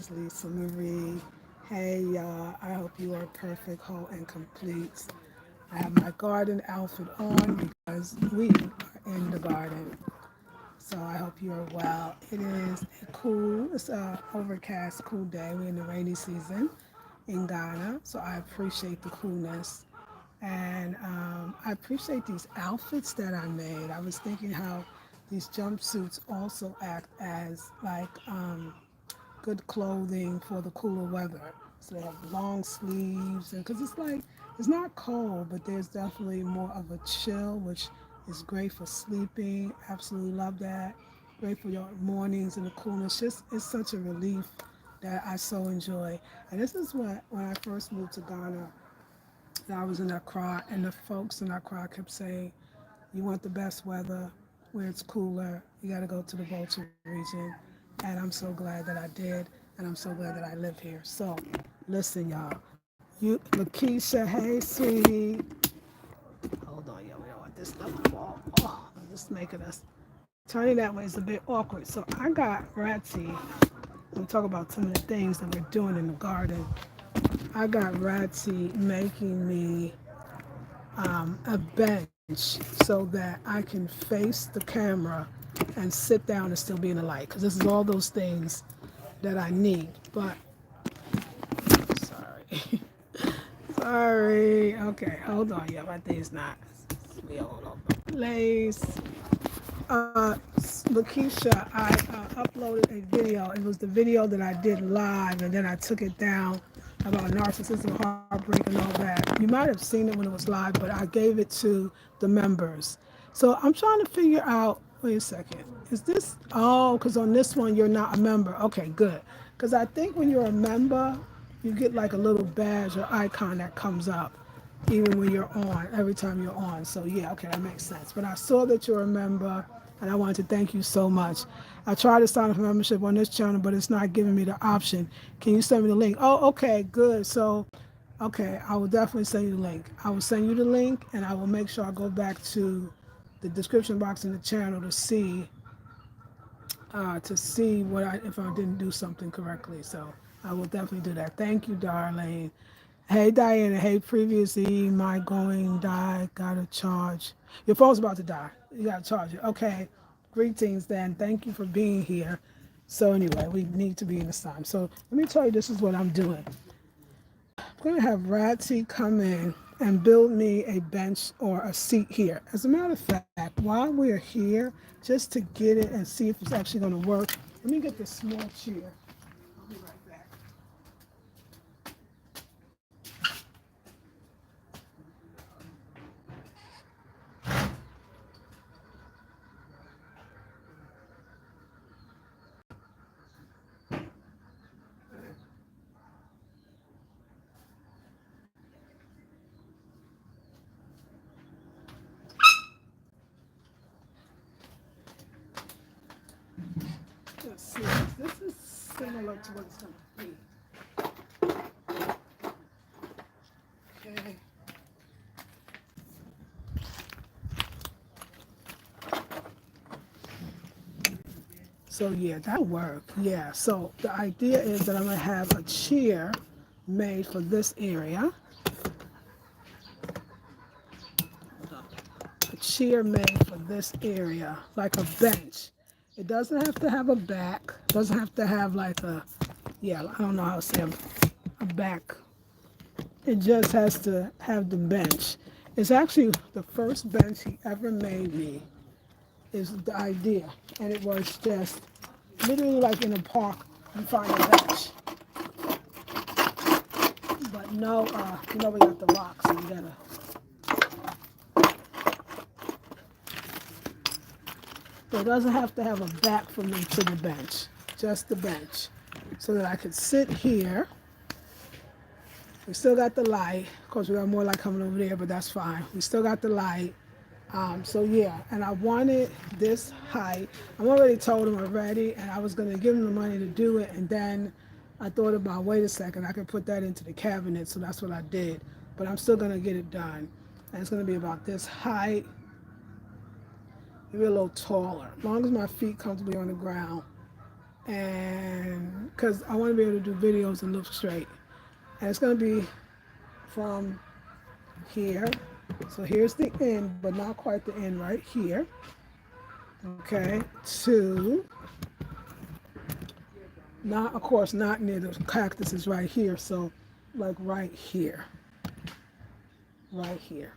is Lisa Marie. Hey y'all, I hope you are perfect, whole, and complete. I have my garden outfit on because we are in the garden. So I hope you are well. It's a overcast, cool day. We're in the rainy season in Ghana, so I appreciate the coolness. And I appreciate these outfits that I made. I was thinking how these jumpsuits also act as like good clothing for the cooler weather. So they have long sleeves, and because it's like it's not cold, but there's definitely more of a chill, which is great for sleeping. Absolutely love that. Great for your mornings and the coolness. Just it's such a relief that I so enjoy. And this is what when I first moved to Ghana, I was in Accra, and the folks in Accra kept saying, "You want the best weather, where it's cooler. You got to go to the Volta region." And I'm so glad that I did, and I'm so glad that I live here. So, listen, y'all. Lakeisha, hey, sweetie. Hold on, y'all. We don't want this stuff to fall. Oh, I'm just making us. Turning that way is a bit awkward. So, I got Ratsy. I'm talk about some of the things that we're doing in the garden. I got Ratsy making me a bench so that I can face the camera and sit down and still be in the light because this is all those things that I need. But sorry, sorry. Okay, hold on. Yeah, my thing's not. We all over the place. Lakeisha, I uploaded a video. It was the video that I did live, and then I took it down about narcissism, heartbreak, and all that. You might have seen it when it was live, but I gave it to the members. So I'm trying to figure out. Wait a second. Is this? Oh, because on this one you're not a member. Okay, good. Because I think when you're a member, you get like a little badge or icon that comes up even when you're on, every time you're on. So yeah, okay, that makes sense. But I saw that you're a member, and I wanted to thank you so much. I tried to sign up for membership on this channel, but it's not giving me the option. Can you send me the link? Oh, okay, good. So, okay, I will definitely send you the link. I will send you the link, and I will make sure I go back to the description box in the channel to see what I if I didn't do something correctly. So I will definitely do that. Thank you, darling. Hey Diana, hey previously my going die, gotta charge. Your phone's about to die. You gotta charge it. Okay. Greetings then. Thank you for being here. So anyway, we need to be in this time. So let me tell you this is what I'm doing. I'm gonna have Ratsy come in and build me a bench or a seat here. As a matter of fact, while we're here, just to get it and see if it's actually gonna work, let me get this small chair. I'll be right back. Let's see. This is similar to what it's gonna be. Okay. So yeah, that'll work. Yeah. So the idea is that I'm gonna have a chair made for this area. A chair made for this area, like a bench. It doesn't have to have a back. Doesn't have to have like a, yeah, I don't know how to say a back. It just has to have the bench. It's actually the first bench he ever made me is the idea. And it was just literally like in a park, you find a bench. But no, we got the rocks, so you gotta. So it doesn't have to have a back for me to the bench, just the bench, so that I could sit here. We still got the light. Of course, we got more light coming over there, but that's fine. We still got the light. So yeah, and I wanted this height. I'm already told him already, and I was gonna give him the money to do it, and then I thought about, wait a second, I could put that into the cabinet, so that's what I did. But I'm still gonna get it done, and it's gonna be about this height, maybe a little taller, as long as my feet comfortably on the ground. and because I want to be able to do videos and look straight. And it's going to be from here. So here's the end, but not quite the end right here. Okay, to not, of course, not near the cactuses right here. So like right here, right here.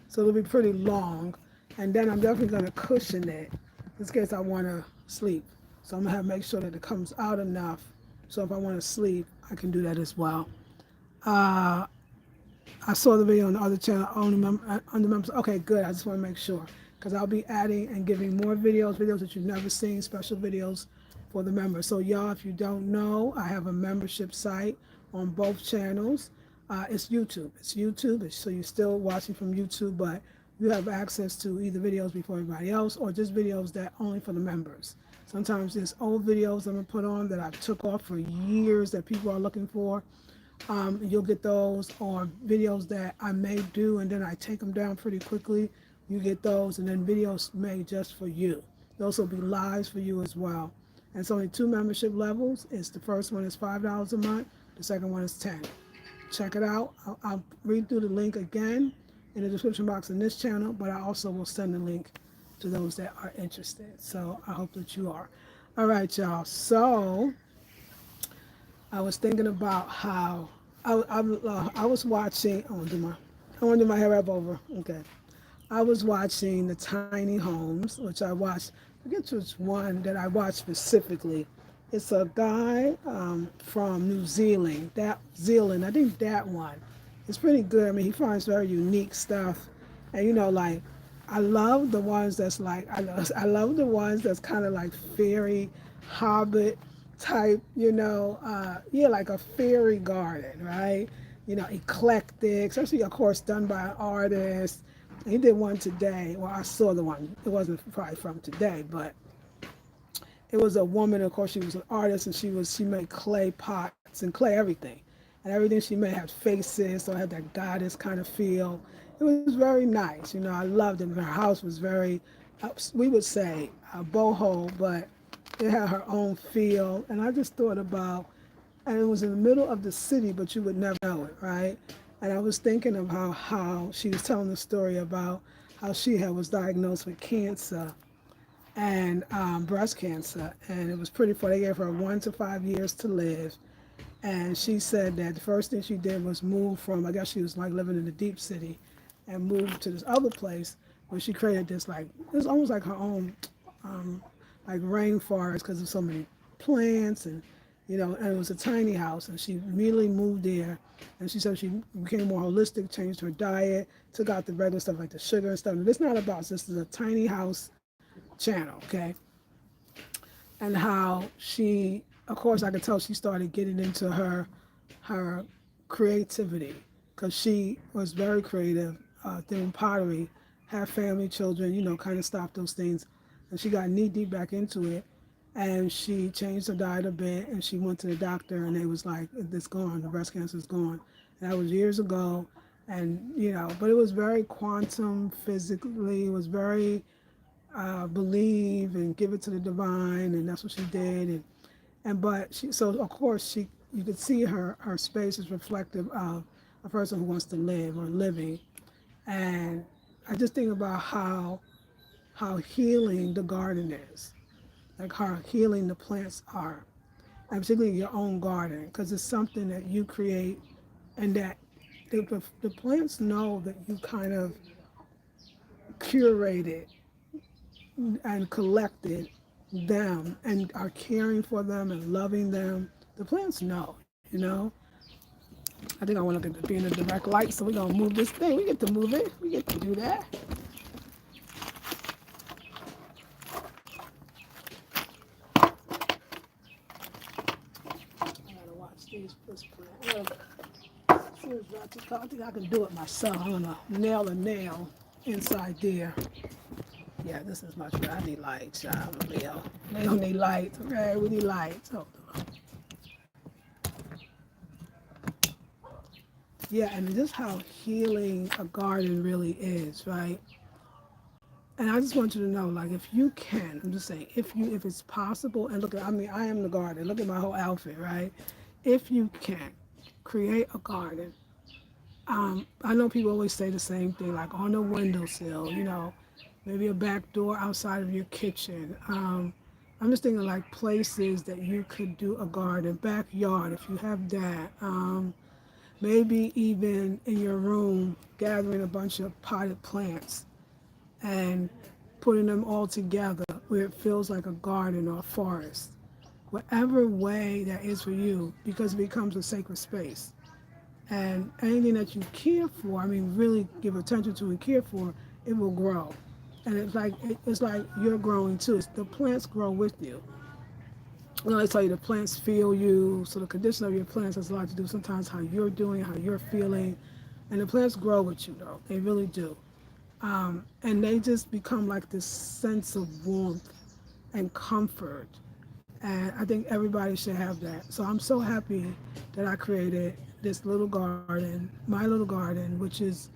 So it'll be pretty long. And then I'm definitely going to cushion it in case I want to sleep. So I'm going to have to make sure that it comes out enough. So if I want to sleep, I can do that as well. Uh, I saw the video on the other channel, only under members. Okay, good. I just want to make sure because I'll be adding and giving more videos that you've never seen, special videos for the members. So y'all, if you don't know, I have a membership site on both channels. It's YouTube. It's YouTube. So you're still watching from YouTube, but you have access to either videos before everybody else or just videos that only for the members. Sometimes there's old videos I'm gonna put on that I took off for years that people are looking for. You'll get those, or videos that I may do and then I take them down pretty quickly. You get those, and then videos made just for you. Those will be lives for you as well. And it's only two membership levels. It's the first one is $5 a month. The second one is 10. Check it out. I'll read through the link again in the description box in this channel, but I also will send the link to those that are interested. So I hope that you are. All right, y'all. So I was thinking about how I was watching. I want to do my hair wrap over. Okay. I was watching the tiny homes, which I watched. I forget which one that I watched specifically. It's a guy from New Zealand. I think that one. It's pretty good. I mean, he finds very unique stuff, and like I love the ones that's like I love the ones that's kind of like fairy, hobbit type. Yeah, like a fairy garden, right? Eclectic, especially of course done by an artist. He did one today. Well, I saw the one. It wasn't probably from today, but it was a woman. Of course, she was an artist, and she made clay pots and clay everything, and everything she made had faces, so it had that goddess kind of feel. It was very nice. I loved it. Her house was very, we would say, boho, but it had her own feel. And I just thought about, and it was in the middle of the city, but you would never know it, right? And I was thinking of how she was telling the story about how was diagnosed with cancer and breast cancer, and it was pretty poor. They gave her 1 to 5 years to live, and she said that the first thing she did was move from, I guess she was like living in the deep city, and moved to this other place where she created this like, it was almost like her own like rainforest because of so many plants, and it was a tiny house, and she immediately moved there, and she said she became more holistic, changed her diet, took out the regular stuff like the sugar and stuff. And it's not about this is a tiny house channel, okay? And how she, of course, I could tell she started getting into her creativity because she was very creative, doing pottery, had family, children, kind of stopped those things, and she got knee deep back into it, and she changed her diet a bit, and she went to the doctor, and they was like, "It's gone. The breast cancer is gone." And that was years ago, and but it was very quantum physically. It was very believe and give it to the divine, and that's what she did. And but she, so of course you could see her space is reflective of a person who wants to live or living. And I just think about how healing the garden is, like how healing the plants are, and particularly your own garden, because it's something that you create, and that the plants know that you kind of curated and collected them and are caring for them and loving them. The plants know. I think I want to look at the being a direct light, so we're gonna move this thing. We get to move it. We get to do that. I gotta watch this plant. I think I can do it myself. I'm gonna nail a nail inside there. Yeah, this is much better. I need lights, child. Leo. Leo need lights. Okay, we need lights. Hold on. Yeah, and just how healing a garden really is, right? And I just want you to know, like, if you can, I'm just saying, if it's possible, and look at, I mean, I am the garden. Look at my whole outfit, right? If you can, create a garden. I know people always say the same thing, like on the windowsill, maybe a back door outside of your kitchen. I'm just thinking like places that you could do a garden, backyard if you have that. Maybe even in your room, gathering a bunch of potted plants and putting them all together where it feels like a garden or a forest. Whatever way that is for you, because it becomes a sacred space. And anything that you care for, I mean, really give attention to and care for, it will grow. And it's like you're growing too. The plants grow with you. I tell you, the plants feel you. So the condition of your plants has a lot to do sometimes how you're doing, how you're feeling. And the plants grow with you, though. They really do. And they just become like this sense of warmth and comfort. And I think everybody should have that. So I'm so happy that I created this little garden, my little garden, which is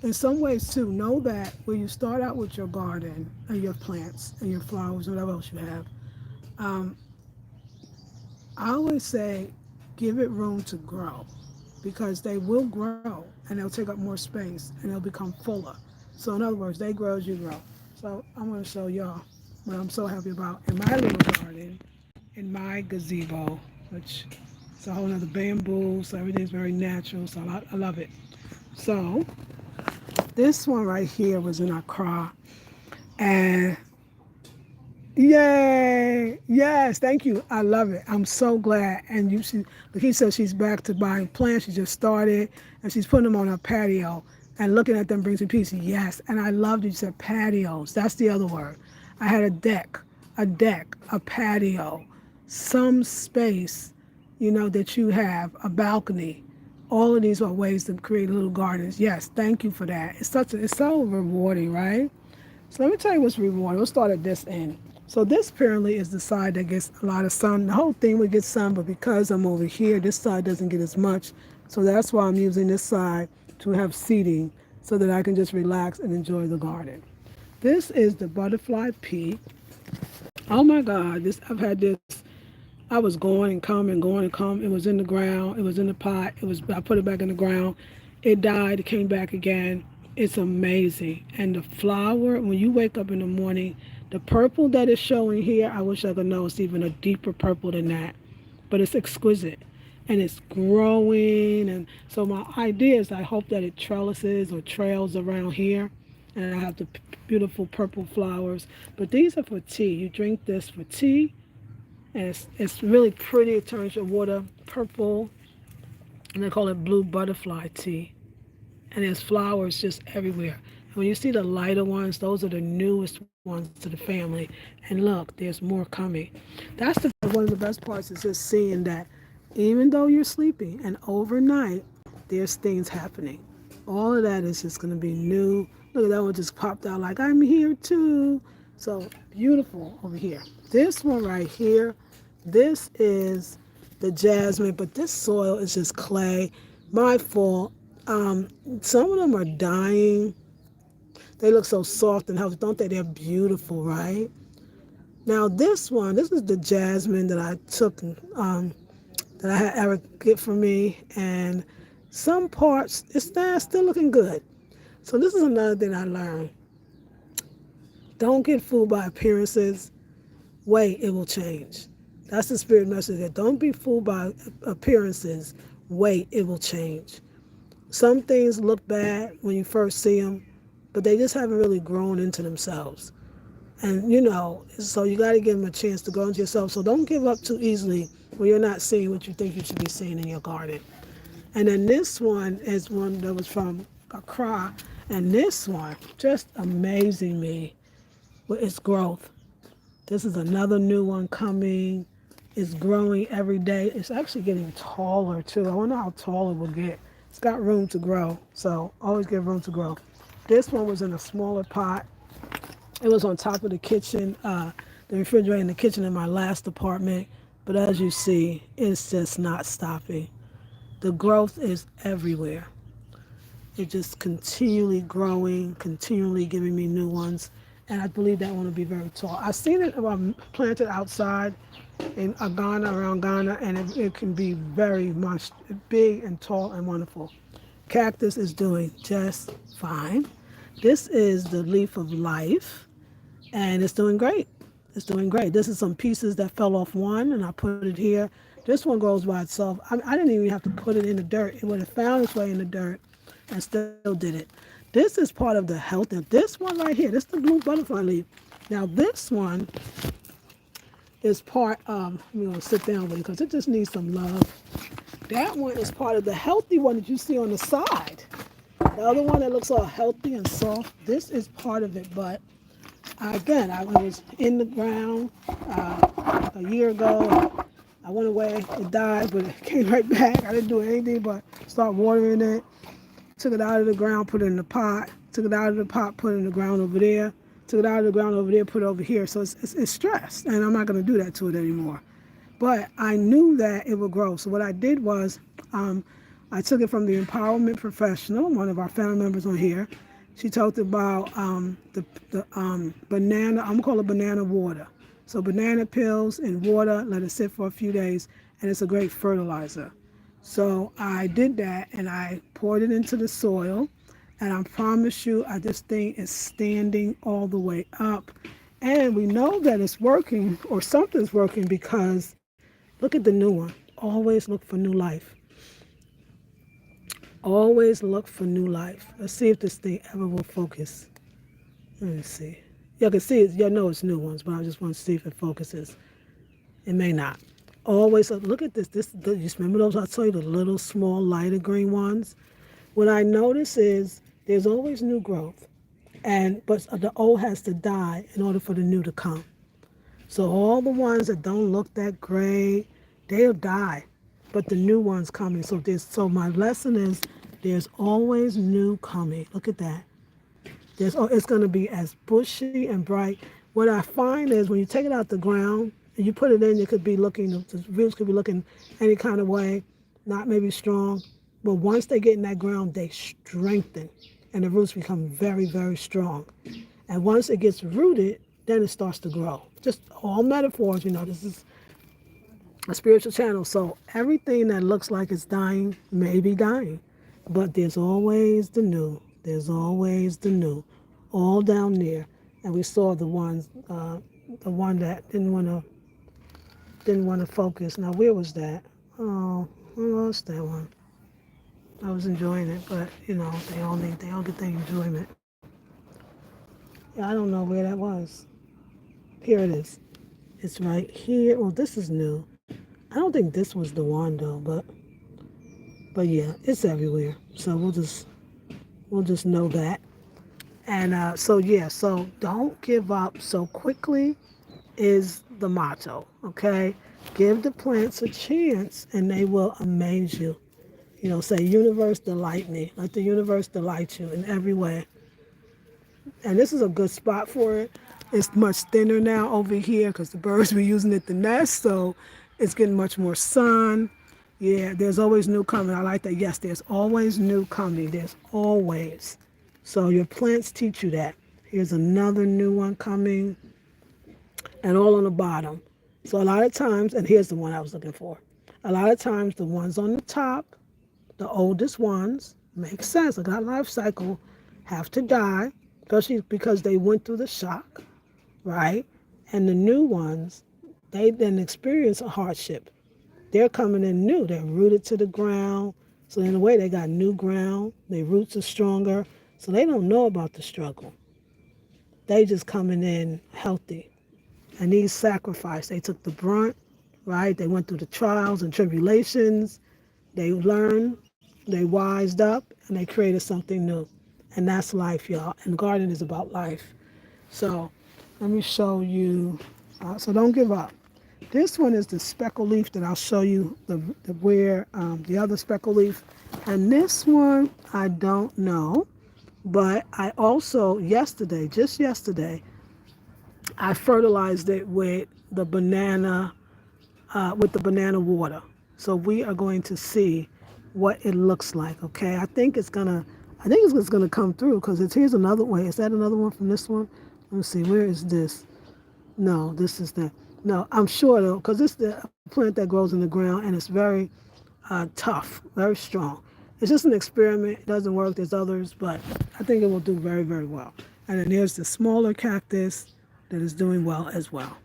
in some ways too, know that when you start out with your garden and your plants and your flowers and whatever else you have, um, I always say give it room to grow because they will grow and they'll take up more space and they'll become fuller. So in other words, they grow as you grow. So I'm going to show y'all what I'm so happy about in my little garden, in my gazebo, which it's a whole nother bamboo, so everything's very natural. So I love it. So this one right here was in Accra, and yay! Yes, thank you. I love it. I'm so glad. And he said she's back to buying plants. She just started, and she's putting them on her patio. And looking at them brings me peace. Yes, and I loved you said patios. That's the other word. I had a patio, some space, that you have, a balcony. All of these are ways to create little gardens. Yes, thank you for that. It's so rewarding, right? So let me tell you what's rewarding. We'll start at this end. So this apparently is the side that gets a lot of sun. The whole thing would get sun, but because I'm over here, this side doesn't get as much. So that's why I'm using this side to have seating so that I can just relax and enjoy the garden. This is the butterfly pea. Oh my God, I've had this. I was going and come and going and come. It was in the ground. It was in the pot. I put it back in the ground. It died. It came back again. It's amazing. And the flower, when you wake up in the morning, the purple that is showing here, I wish I could know it's even a deeper purple than that. But it's exquisite. And it's growing. And so my idea is I hope that it trellises or trails around here. And I have the beautiful purple flowers. But these are for tea. You drink this for tea. And it's really pretty. It turns your water purple. And they call it blue butterfly tea. And there's flowers just everywhere. And when you see the lighter ones, those are the newest ones to the family. And look, there's more coming. That's one of the best parts is just seeing that even though you're sleeping and overnight, there's things happening. All of that is just going to be new. Look at that one just popped out like I'm here too. So beautiful over here. This one right here, this is the jasmine, but this soil is just clay. My fault. Some of them are dying. They look so soft and healthy, don't they? They're beautiful, right? Now this is the jasmine that I took, that I had Eric get for me, and some parts it's not still looking good. So this is another thing I learned. Don't get fooled by appearances. Wait, it will change. That's the spirit message there. Don't be fooled by appearances. Wait, it will change. Some things look bad when you first see them, but they just haven't really grown into themselves. And so you got to give them a chance to grow into yourself. So don't give up too easily when you're not seeing what you think you should be seeing in your garden. And then this one is one that was from Accra. And this one, just amazing me with its growth. This is another new one coming. It's growing every day. It's actually getting taller too. I wonder how tall it will get. It's got room to grow, so always give room to grow. This one was in a smaller pot. It was on top of the kitchen, the refrigerator in the kitchen in my last apartment. But as you see, it's just not stopping. The growth is everywhere. It's just continually growing, continually giving me new ones. and I believe that one will be very tall. I've seen it planted outside in Ghana, around Ghana, and it can be very much big and tall and wonderful. Cactus is doing just fine. This is the leaf of life, and it's doing great. It's doing great. This is some pieces that fell off one, and I put it here. This one grows by itself. I didn't even have to put it in the dirt. It would have found its way in the dirt and still did it. This is part of the health. Now, this one right here, this is the blue butterfly leaf. Now, this one is part of, I'm going to sit down with it because it just needs some love. That one is part of the healthy one that you see on the side. The other one that looks all healthy and soft, this is part of it. But again, I was in the ground a year ago. I went away, it died, but it came right back. I didn't do anything but start watering it. Took it out of the ground, put it in the pot. Took it out of the pot, put it in the ground over there. Took it out of the ground over there, put it over here. So it's stressed, and I'm not going to do that to it anymore. But I knew that it would grow. So what I did was I took it from the empowerment professional, one of our family members on here. She talked about the banana, I'm going to call it banana water. So banana peels in water, let it sit for a few days, and it's a great fertilizer. So I did that, and I poured it into the soil, and I promise you, this thing is standing all the way up. And we know that it's working, or something's working, because look at the new one. Always look for new life. Always look for new life. Let's see if this thing ever will focus. Let me see. Y'all can see it. Y'all know it's new ones, but I just want to see if it focuses. It may not. Always look at this. You remember those I told you, the little small lighter green ones? What I notice is there's always new growth, but the old has to die in order for the new to come. So all the ones that don't look that great, they'll die, but the new ones coming. So my lesson is there's always new coming. Look at that. It's going to be as bushy and bright. What I find is when you take it out the ground and you put it in, the roots could be looking any kind of way, not maybe strong, but once they get in that ground, they strengthen, and the roots become very, very strong. And once it gets rooted, then it starts to grow. Just all metaphors, this is a spiritual channel. So everything that looks like it's dying may be dying, but there's always the new. There's always the new, all down there. And we saw the one that didn't want to focus. Now where was that? Oh, I lost that one. I was enjoying it, but they all get their enjoyment. Yeah, I don't know where that was. Here it is. It's right here. Well, this is new. I don't think this was the one though, but yeah, it's everywhere. So we'll just know that. And so don't give up so quickly is the motto. Okay, give the plants a chance, and they will amaze you. Say, universe, delight me. Let the universe delight you in every way. And this is a good spot for it. It's much thinner now over here because the birds were using it to nest, so it's getting much more sun. Yeah, there's always new coming. I like that. Yes, there's always new coming. There's always. So your plants teach you that. Here's another new one coming, and all on the bottom. So a lot of times, and here's the one I was looking for. A lot of times the ones on the top, the oldest ones, make sense. Like that life cycle, have to die, especially because they went through the shock, right? And the new ones, they didn't experience a hardship. They're coming in new. They're rooted to the ground. So in a way, they got new ground. Their roots are stronger. So they don't know about the struggle. They just coming in healthy. And these sacrifice, they took the brunt, right? They went through the trials and tribulations. They learned, they wised up, and they created something new. And that's life, y'all. And garden is about life. So let me show you. So don't give up. This one is the speckle leaf that I'll show you the other speckle leaf. And this one, I don't know. But I also, just yesterday, I fertilized it with the banana water. So we are going to see what it looks like. Okay, I think it's gonna come through because here's another way. Is that another one from this one? Let me see, where is this? No, this is the, no, I'm sure though, because it's the plant that grows in the ground and it's very tough, very strong. It's just an experiment. It doesn't work. There's others, but I think it will do very, very well. And then there's the smaller cactus that is doing well as well.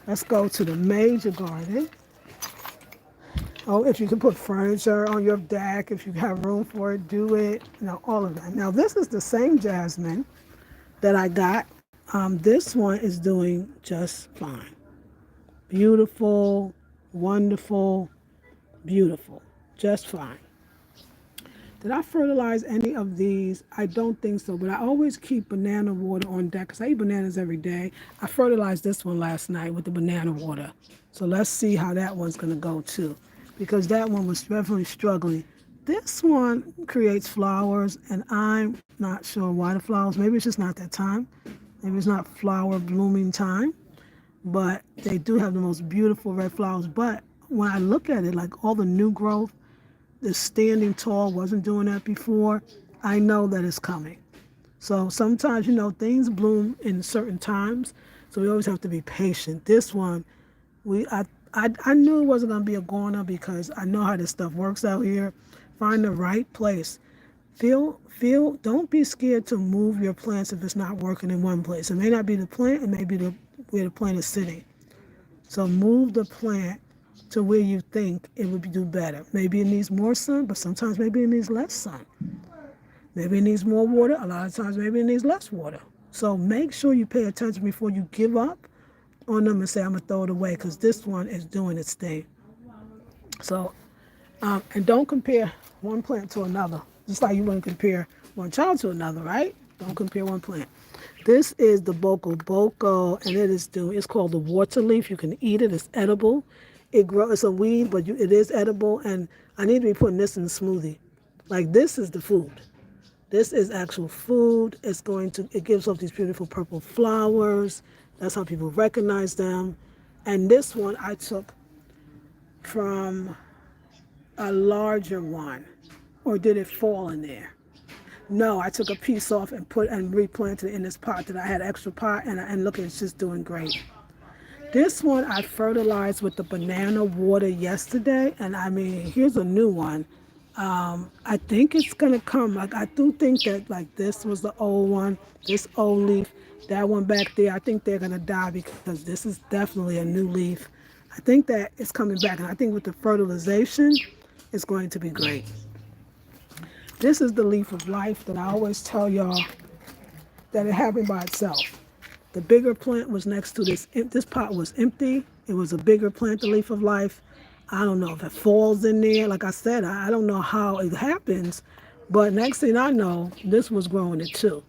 Let's go to the major garden. Oh, if you can put furniture on your deck, if you have room for it, do it. You know, all of that. Now, this is the same jasmine that I got. This one is doing just fine. Beautiful, wonderful, beautiful. Just fine. Did I fertilize any of these? I don't think so, but I always keep banana water on deck because I eat bananas every day. I fertilized this one last night with the banana water. So let's see how that one's going to go too, because that one was definitely struggling. This one creates flowers, and I'm not sure why the flowers, maybe it's just not that time. Maybe it's not flower blooming time, but they do have the most beautiful red flowers. But when I look at it, like all the new growth, the standing tall, wasn't doing that before, I know that it's coming. So sometimes, things bloom in certain times, so we always have to be patient. This one, I knew it wasn't going to be a goner because I know how this stuff works out here. Find the right place. Don't be scared to move your plants if it's not working in one place. It may not be the plant, it may be where the plant is sitting. So move the plant to where you think it would do better. Maybe it needs more sun, but sometimes maybe it needs less sun. Maybe it needs more water. A lot of times maybe it needs less water. So make sure you pay attention before you give up on them and say, I'm going to throw it away because this one is doing its thing. So, and don't compare one plant to another, just like you wouldn't compare one child to another, right? Don't compare one plant. This is the boko, and it's called the water leaf. You can eat it. It's edible. It's a weed, but it is edible, and I need to be putting this in a smoothie. Like, this is the food. This is actual food. It gives off these beautiful purple flowers. That's how people recognize them. And this one I took from a larger one, or did it fall in there? No, I took a piece off and replanted it in this pot that I had extra pot, and look, it's just doing great. This one I fertilized with the banana water yesterday, and I mean, here's a new one. I think it's gonna come. Like, I do think that, like, this was the old one, this old leaf, that one back there. I think they're gonna die because this is definitely a new leaf. I think that it's coming back, and I think with the fertilization, it's going to be great. This is the leaf of life that I always tell y'all that it happened by itself. The bigger plant was next to this. This pot was empty. It was a bigger plant, the leaf of life. I don't know if it falls in there. Like I said, I don't know how it happens. But next thing I know, this was growing it too.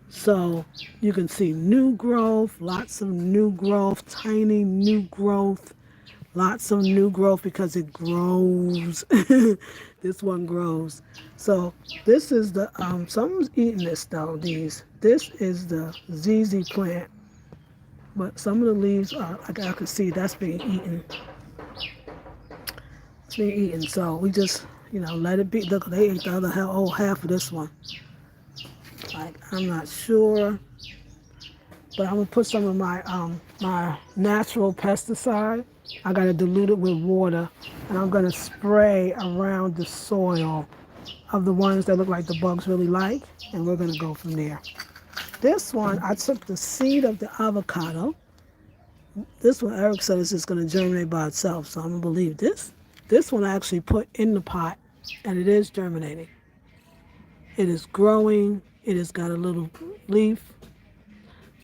So you can see new growth, lots of new growth, tiny new growth, lots of new growth because it grows. This one grows. So this is the, someone's eating this though, these. This is the ZZ plant. But some of the leaves are, like I can see, that's being eaten. It's being eaten. So we just, let it be. Look, they ate the other whole half of this one. Like, I'm not sure. But I'm gonna put some of my natural pesticide. I gotta dilute it with water, and I'm gonna spray around the soil of the ones that look like the bugs really like, and we're gonna go from there. This one, I took the seed of the avocado. This one, Eric said it's just gonna germinate by itself, so I'm gonna believe this. This one I actually put in the pot, and it is germinating. It is growing. It has got a little leaf.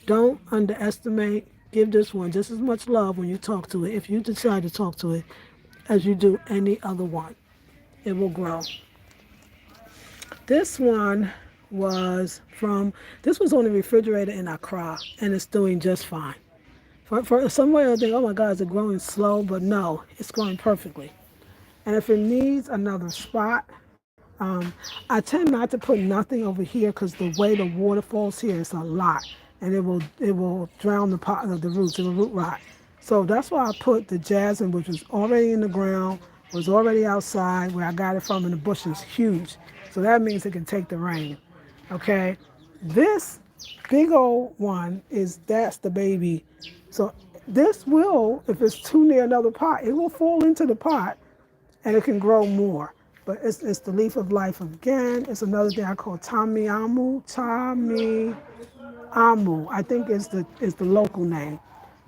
Don't underestimate. Give this one just as much love when you talk to it, if you decide to talk to it, as you do any other one. It will grow. This one was on the refrigerator in Accra, and it's doing just fine. For some way I think, oh my God, is it growing slow? But no, it's growing perfectly. And if it needs another spot, I tend not to put nothing over here because the way the water falls here is a lot, and it will drown the pot of the roots. It will root rot. So that's why I put the jasmine, which was already in the ground, was already outside where I got it from, and the bush is huge. So that means it can take the rain. Okay, this big old one that's the baby. So this will, if it's too near another pot, it will fall into the pot and it can grow more. But it's the leaf of life again. It's another thing I call Tamiamu. Tamiamu, I think is the local name.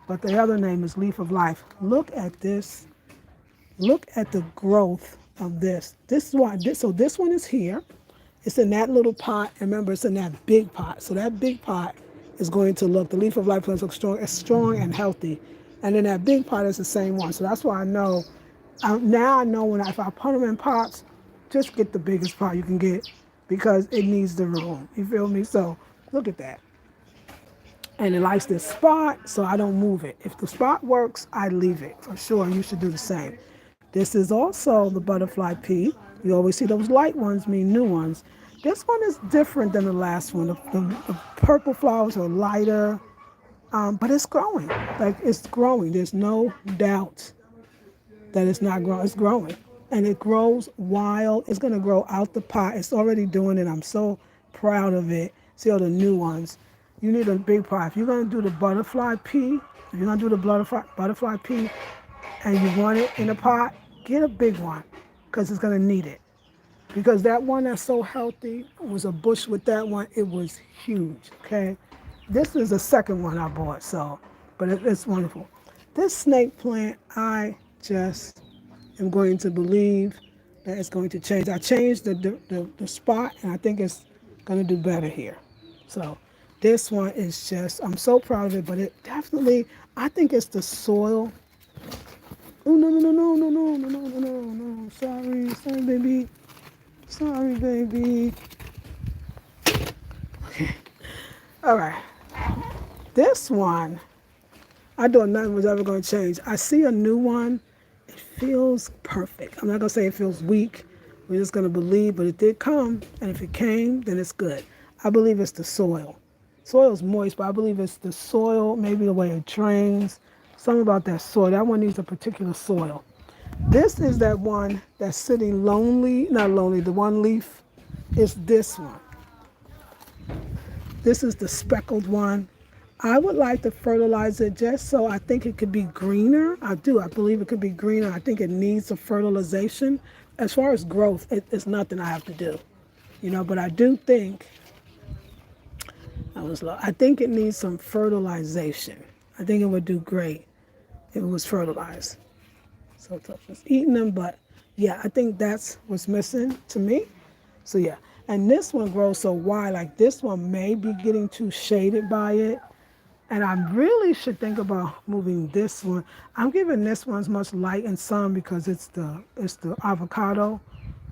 But the other name is leaf of life. Look at this. Look at the growth of this. This is why so this one is here. It's in that little pot. And remember, it's in that big pot. So that big pot is going to look, the leaf of life plants look strong. It's strong and healthy. And then that big pot is the same one. So that's why I know. Now I know if I put them in pots, just get the biggest pot you can get because it needs the room. You feel me? So look at that. And it likes this spot, so I don't move it. If the spot works, I leave it for sure. You should do the same. This is also the butterfly pea. You always see those light ones mean new ones. This one is different than the last one. The purple flowers are lighter, but it's growing. Like it's growing. There's no doubt that it's not growing. It's growing. And it grows wild. It's going to grow out the pot. It's already doing it. I'm so proud of it. See all the new ones. You need a big pot. If you're going to do the butterfly pea, if you're going to do the butterfly pea and you want it in a pot, get a big one because it's going to need it. Because that one that's so healthy was a bush with that one. It was huge, okay? This is the second one I bought, so, but it's wonderful. This snake plant, I just am going to believe that it's going to change. I changed the spot, and I think it's going to do better here. So this one is just, I'm so proud of it, but it definitely, I think it's the soil. Oh, no, no, no, no, no, no, no, no, no, no, sorry, baby. Sorry, baby. Okay. All right. This one, I thought nothing was ever going to change. I see a new one. It feels perfect. I'm not going to say it feels weak. We're just going to believe, but it did come. And if it came, then it's good. I believe it's the soil. Soil's moist, but I believe it's the soil, maybe the way it drains. Something about that soil. That one needs a particular soil. This is that one that's sitting lonely, not lonely, the one leaf is this one. This is the speckled one. I would like to fertilize it just so I think it could be greener. I do. I believe it could be greener. I think it needs a fertilization. As far as growth, it's nothing I have to do. But I do think, I think it needs some fertilization. I think it would do great if it was fertilized. So tough just eating them, but yeah, I think that's what's missing to me. So yeah, and this one grows so wide, like this one may be getting too shaded by it. And I really should think about moving this one. I'm giving this one as much light and sun because it's the avocado,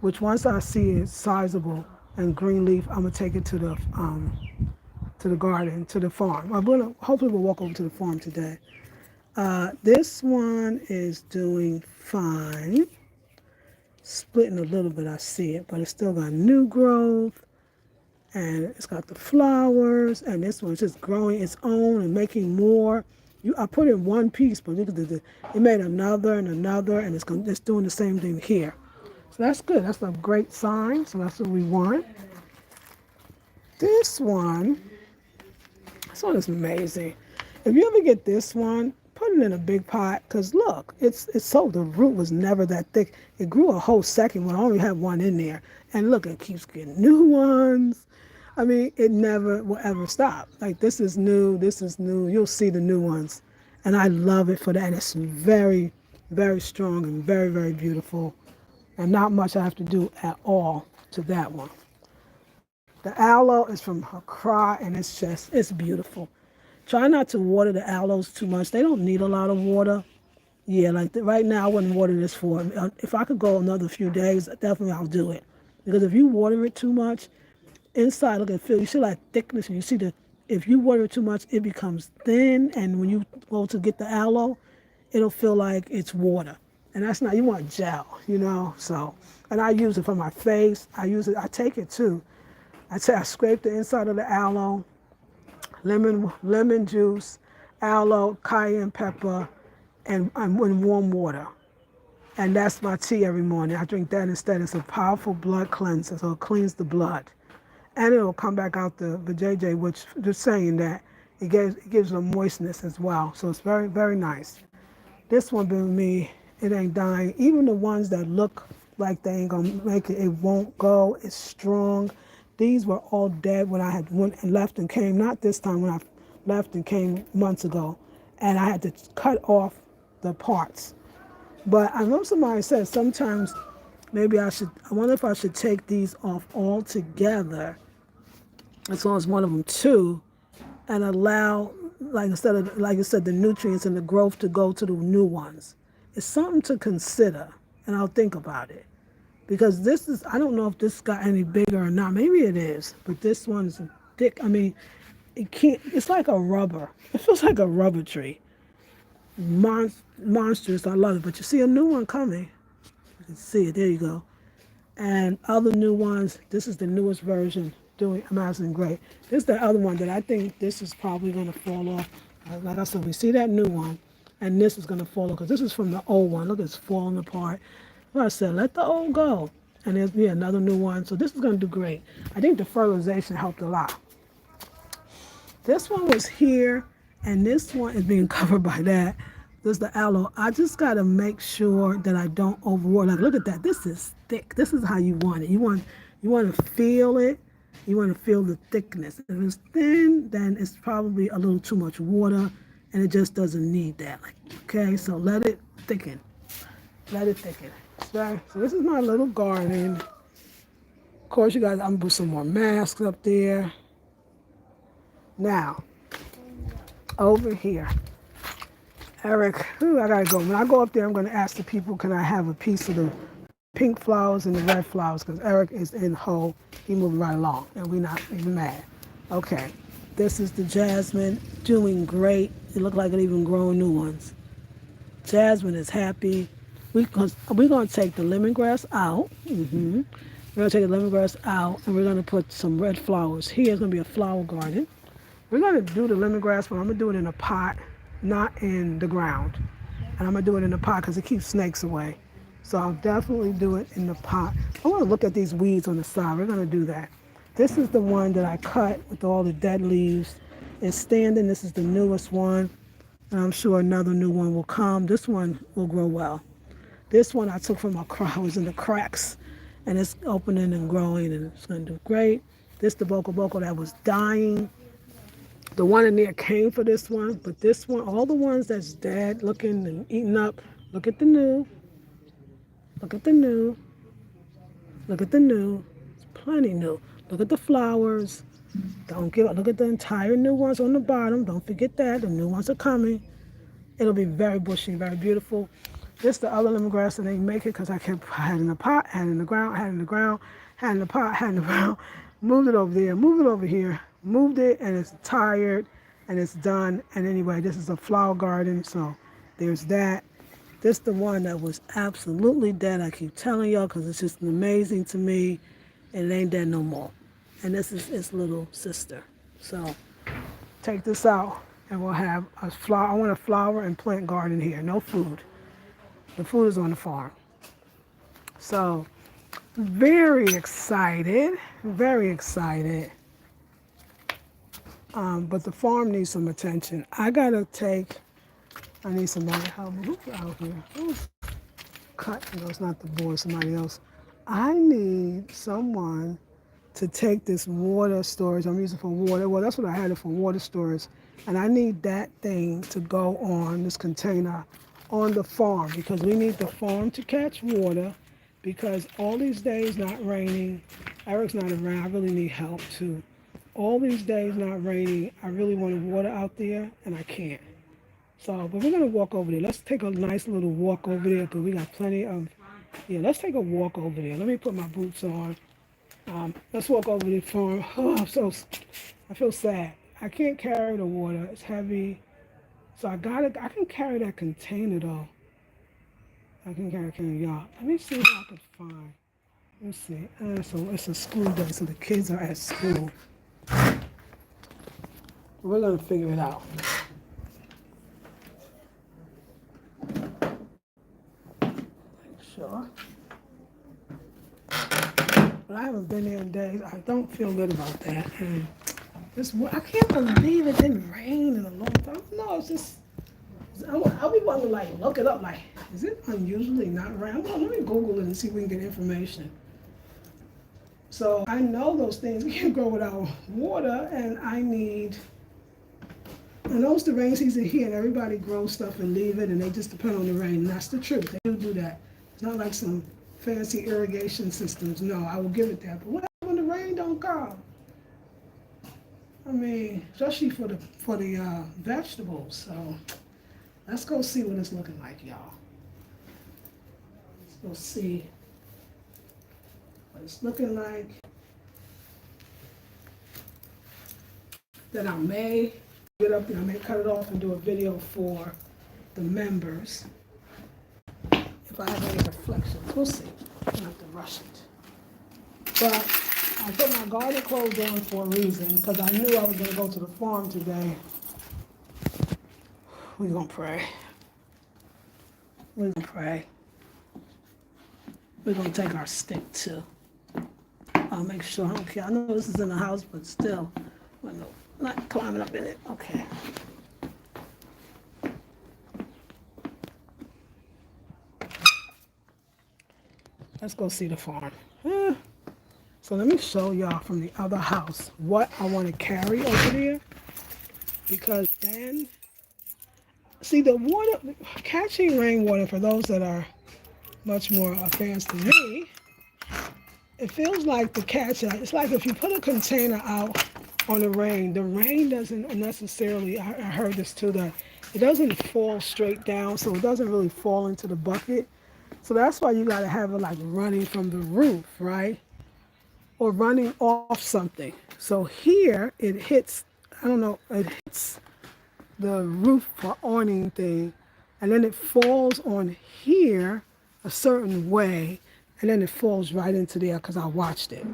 which once I see it's sizable and green leaf, I'm gonna take it to the garden, to the farm. Hopefully we'll walk over to the farm today. This one is doing fine. Splitting a little bit, I see it, but it's still got new growth. And it's got the flowers. And this one's just growing its own and making more. I put in one piece, but it made another and another, and it's doing the same thing here. So that's good. That's a great sign. So that's what we want. This one is amazing. If you ever get this one, put it in a big pot, because look, it's so the root was never that thick. It grew a whole second one. I only had one in there. And look, it keeps getting new ones. I mean, it never will ever stop. Like this is new. You'll see the new ones. And I love it for that. And it's very, very strong and very, very beautiful. And not much I have to do at all to that one. The aloe is from Hakra, and it's beautiful. Try not to water the aloes too much. They don't need a lot of water. Yeah, right now I wouldn't water this for them. If I could go another few days, definitely I'll do it. Because if you water it too much, inside, look at you see like thickness, and you see if you water it too much, it becomes thin, and when you go to get the aloe, it'll feel like it's water. And that's not, you want gel, so. And I use it for my face. I take it too. I scrape the inside of the aloe, lemon juice, aloe, cayenne pepper, and in warm water. And that's my tea every morning. I drink that instead. It's a powerful blood cleanser, so it cleans the blood. and it'll come back out the vajayjay, which just saying that it gives them moistness as well. So it's very, very nice. This one, believe me, it ain't dying. Even the ones that look like they ain't gonna make it, it won't go. It's strong. These were all dead when I had went and left and came. Not this time, when I left and came months ago, and I had to cut off the parts. But I know somebody said sometimes maybe I should. I wonder if I should take these off altogether, as long as one of them too, and allow, like, instead of, like you said, the nutrients and the growth to go to the new ones. It's something to consider, and I'll think about it. Because this is, I don't know if this got any bigger or not. Maybe it is, but this one is thick. I mean, it can't, it's like a rubber. It feels like a rubber tree. Monstrous, I love it. But you see a new one coming. You can see it, there you go. And other new ones, this is the newest version, doing Amazon Gray. This is the other one that I think this is probably going to fall off. Like I said, we see that new one, and this is going to fall off, because this is from the old one. Look, it's falling apart. Like I said, let the old go. And there's another new one. So this is going to do great. I think the fertilization helped a lot. This one was here, and this one is being covered by that. This is the aloe. I just got to make sure that I don't overwater. Like, look at that. This is thick. This is how you want it. You want to feel it. You want to feel the thickness. If it's thin, then it's probably a little too much water, and it just doesn't need that. Like, okay, so let it thicken. Let it thicken. So this is my little garden. Of course, you guys, I'm going to put some more masks up there. Now, over here. Eric, I gotta go. When I go up there, I'm gonna ask the people, can I have a piece of the pink flowers and the red flowers? Because Eric is in whole. He moving right along, and we're not even mad. Okay, this is the jasmine, doing great. It looked like it even growing new ones. Jasmine is happy. We're gonna take the lemongrass out. We're gonna take the lemongrass out, and we're gonna put some red flowers. Here is gonna be a flower garden. We're gonna do the lemongrass, but I'm gonna do it in a pot, not in the ground. And I'm gonna do it in the pot because it keeps snakes away. So I'll definitely do it in the pot. I want to look at these weeds on the side. We're gonna do that. This is the one that I cut with all the dead leaves. It's standing. This is the newest one, and I'm sure another new one will come. This one will grow well. This one I took from my crop. It was in the cracks, and it's opening and growing, and it's gonna do great. This the boko boko that was dying. The one in there came for this one, but this one, all the ones that's dead, looking and eaten up, look at the new, look at the new, look at the new, it's plenty new. Look at the flowers, don't give up, look at the entire new ones on the bottom, don't forget that, the new ones are coming. It'll be very bushy, very beautiful. This the other lemongrass that didn't make it because I kept, had in the pot, had in the ground, had in the ground, had in the pot, had in the ground, moved it over there, moved it over here, moved it, and it's tired, and it's done. And anyway, this is a flower garden, so there's that. This the one that was absolutely dead. I keep telling y'all because it's just amazing to me, and it ain't dead no more. And this is its little sister. So take this out, and we'll have a flower. I want a flower and plant garden here. No food. The food is on the farm. So very excited, very excited. But the farm needs some attention. I need somebody to help me. Who's out here? Who's cut? No, it's not the boy, somebody else. I need someone to take this water storage. I'm using for water. Well, that's what I had it for, water storage. And I need that thing to go on this container on the farm, because we need the farm to catch water, because all these days not raining. Eric's not around. I really need help too. All these days not raining. I really want water out there, and I can't. So, but we're going to walk over there. Let's take a nice little walk over there, because we got plenty of, let's take a walk over there. Let me put my boots on. Let's walk over to the farm. Oh, I feel sad. I can't carry the water. It's heavy. So I can carry that container though. I can carry a container, y'all. Let me see what I can find. Let's see. So it's a school day, so the kids are at school. We're gonna figure it out. Sure. but I haven't been there in days. I don't feel good about that. And I can't believe it didn't rain in a long time. No, it's just, I'll be wanting to like look it up. Like, is it unusually not rain? Well, let me Google it and see if we can get information. So I know those things can't grow without water, and I know it's the rain season here, and everybody grows stuff and leave it, and they just depend on the rain. And that's the truth. They do that. It's not like some fancy irrigation systems. No, I will give it that. But what happens when the rain don't come? I mean, especially for the vegetables. So let's go see what it's looking like, y'all. Let's go see what it's looking like. Then I may get up and I may cut it off and do a video for the members. If I have any reflections, we'll see. I don't have to rush it. But I put my garden clothes on for a reason, because I knew I was going to go to the farm today. We're going to pray. We're going to pray. We're going to take our stick too. I'll make sure. I don't care. I know this is in the house, but still. I'm not climbing up in it. Okay. Let's go see the farm. So let me show y'all from the other house what I want to carry over there. Because then, see the water, catching rainwater, for those that are much more advanced than me, it feels like the catch-up. It's like if you put a container out on the rain doesn't necessarily, I heard this too, that it doesn't fall straight down, so it doesn't really fall into the bucket. So that's why you got to have it like running from the roof, right? Or running off something. So here it hits, it hits the roof or awning thing, and then it falls on here a certain way, and then it falls right into there because I watched it.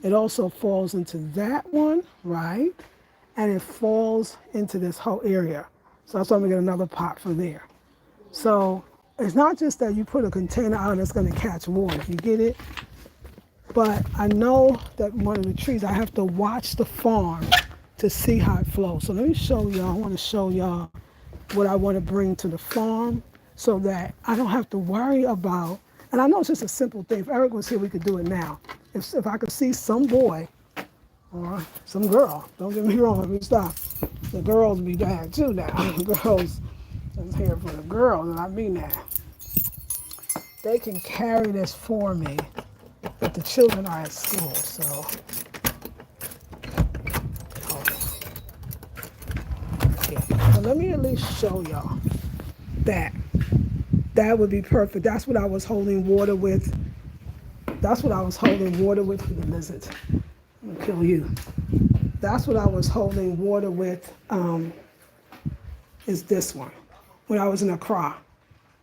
It also falls into that one, right? And it falls into this whole area. So that's why I'm gonna get another pot for there. So it's not just that you put a container out and it's gonna catch water, you get it? But I know that one of the trees, I have to watch the farm to see how it flows. So let me show y'all, I wanna show y'all what I wanna bring to the farm so that I don't have to worry about, and I know it's just a simple thing. If Eric was here, we could do it now. If I could see some boy or some girl, don't get me wrong, let me stop. The girls be bad too now. Girls, I'm here for the girls, and I mean that. They can carry this for me, but the children are at school, so. Yeah. So let me at least show y'all that. That would be perfect. That's what I was holding water with. That's what I was holding water with for the lizards. I'm gonna kill you. That's what I was holding water with, is this one. When I was in Accra.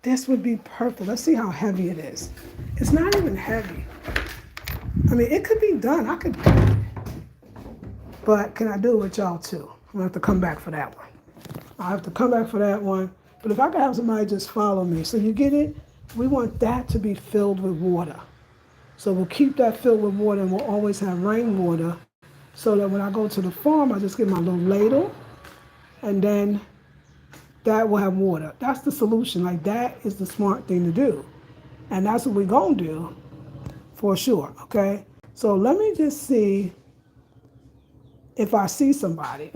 This would be perfect. Let's see how heavy it is. It's not even heavy. I mean, it could be done. I could do it. But can I do it with y'all too? I'm gonna have to come back for that one. I'll have to come back for that one. But if I could have somebody just follow me. So you get it? We want that to be filled with water. So we'll keep that filled with water, and we'll always have rainwater, so that when I go to the farm, I just get my little ladle, and then that will have water. That's the solution. Like, that is the smart thing to do. And that's what we're going to do for sure, okay? So let me just see if I see somebody.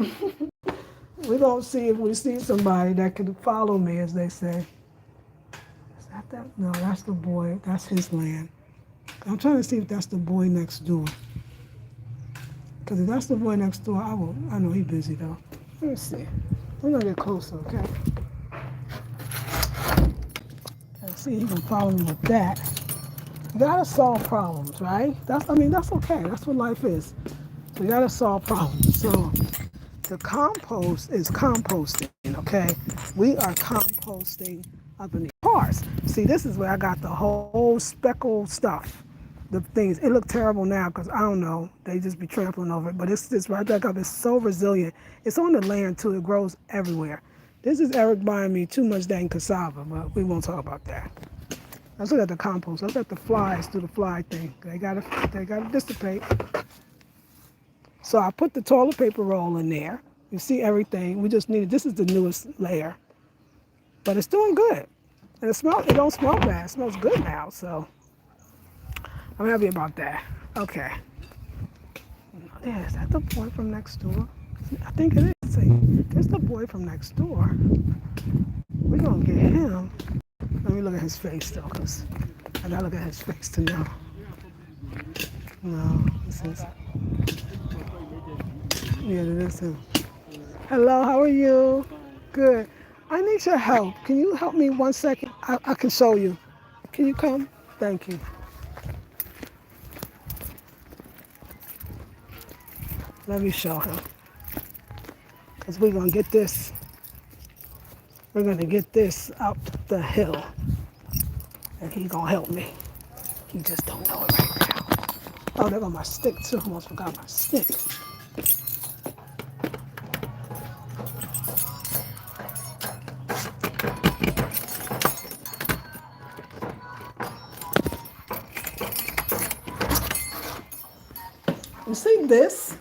We're going to see if we see somebody that can follow me, as they say. Is that? No, that's the boy. That's his land. I'm trying to see if that's the boy next door. Because if that's the boy next door, I know he's busy though. Let me see. We're gonna get closer, okay? And see if he can follow me with that. You gotta solve problems, right? That's okay. That's what life is. So you gotta solve problems. So the compost is composting, okay? We are composting up in the cars. See, this is where I got the whole speckled stuff. The things, it look terrible now because I don't know, they just be trampling over it, but it's just right back up. It's so resilient. It's on the land too. It grows everywhere. This is Eric buying me too much dang cassava, but we won't talk about that. Let's look at the compost. Let's let the flies do the fly thing. They gotta dissipate. So I put the toilet paper roll in there. You see everything. We just needed. This is the newest layer, but it's doing good, and it don't smell bad. It smells good now. So I'm happy about that. Okay. Yeah, is that the boy from next door? I think it is. See, there's the boy from next door. We're gonna get him. Let me look at his face though, cause I gotta look at his face to know. No, this is. Yeah, it is him. Hello, how are you? Good. I need your help. Can you help me 1 second? I can show you. Can you come? Thank you. Let me show him. Because we're going to get this. We're going to get this up the hill. And he's going to help me. He just don't know it right now. Oh, there go my stick too. Almost forgot my stick. You see this?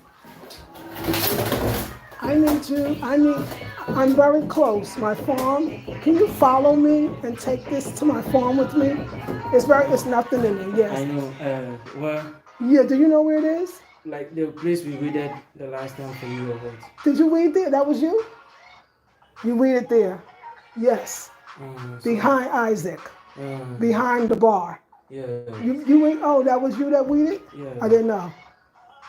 I'm very close. My farm. Can you follow me and take this to my farm with me? It's nothing in it, yes. I know, well. Yeah, do you know where it is? Like the place we weeded the last time for you or what? Did you weed there? That was you? You weeded there? Yes. Behind Isaac. Behind the bar. Yeah. You weed, oh, that was you that weeded? Yeah. I didn't know.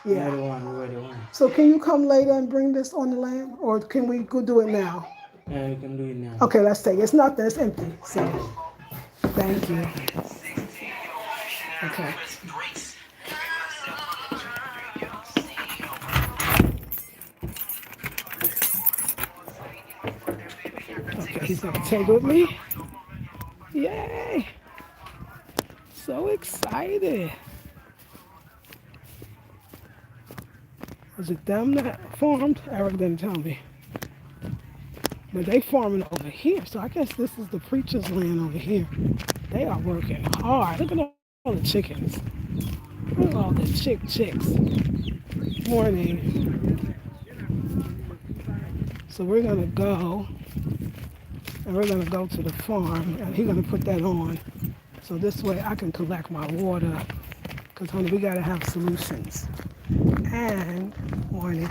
Yeah. We were the one. So can you come later and bring this on the land? Or can we go do it now? Yeah, you can do it now. Okay, let's take it. It's nothing, it's empty. See? Thank you. Okay. Okay, he's gonna take with me. Yay! So excited. Was it them that farmed? Eric didn't tell me. But they farming over here, so I guess this is the preacher's land over here. They are working hard. Look at all the chickens. Look at all the chicks. Morning. So we're gonna go, and we're gonna go to the farm, and he's gonna put that on. So this way I can collect my water, because honey, we gotta have solutions. And morning.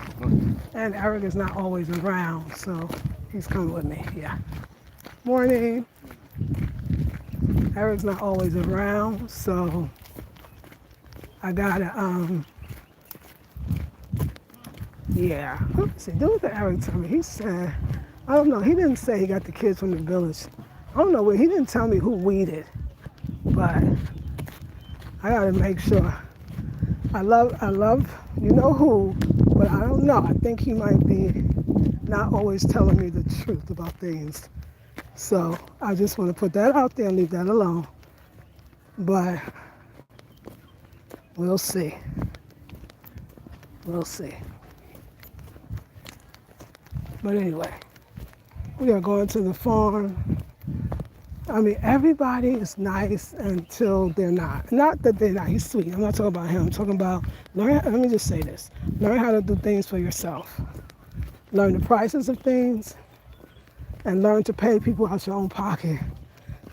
And Eric is not always around, so he's coming with me. Yeah. Morning. Eric's not always around, so I gotta yeah. See, do what Eric told me. He said, I don't know. He didn't say he got the kids from the village. I don't know where. He didn't tell me who weeded, but I gotta make sure. I love, you know who, but I don't know. I think he might be not always telling me the truth about things. So I just want to put that out there and leave that alone. But we'll see. We'll see. But anyway, we are going to the farm. I mean, everybody is nice until they're not. Not that they're not. He's sweet. I'm not talking about him. I'm talking about, let me just say this. Learn how to do things for yourself. Learn the prices of things and learn to pay people out your own pocket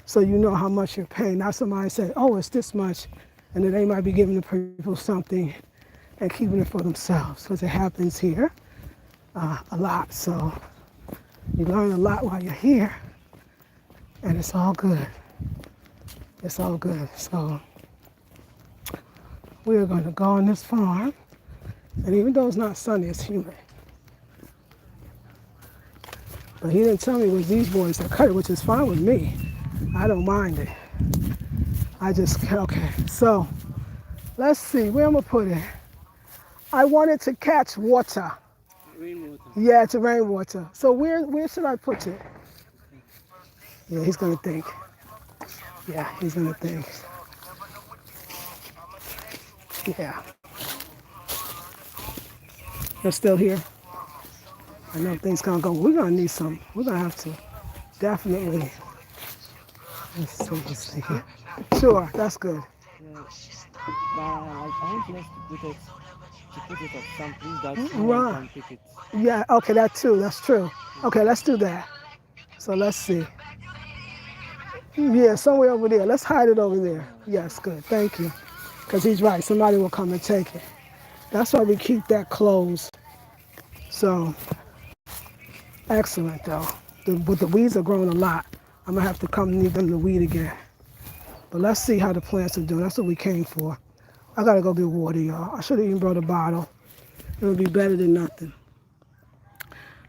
so you know how much you're paying. Not somebody say, oh, it's this much, and then they might be giving the people something and keeping it for themselves, because it happens here a lot. So you learn a lot while you're here. And it's all good. It's all good. So we are going to go on this farm. And even though it's not sunny, it's humid. But he didn't tell me it was these boys that cut it, which is fine with me. I don't mind it. Okay. So let's see, where I'm going to put it. I wanted to catch water. Rainwater. Yeah, it's rainwater. So where should I put it? Yeah, he's gonna think. Yeah, he's gonna think. Yeah. They're still here. I know things gonna go. We're gonna need some. We're gonna have to definitely. Let's see here. Sure, that's good. Yeah, but like I want us to put it at some place that someone Right. can pick it. Yeah, okay, that too. That's true. Yeah. Okay, let's do that. So let's see. Yeah, somewhere over there. Let's hide it over there. Yeah. Yes, good. Thank you. Because he's right. Somebody will come and take it. That's why we keep that closed. So, excellent though. But the weeds are growing a lot. I'm going to have to come need them to weed again. But let's see how the plants are doing. That's what we came for. I got to go get water, y'all. I should have even brought a bottle. It would be better than nothing.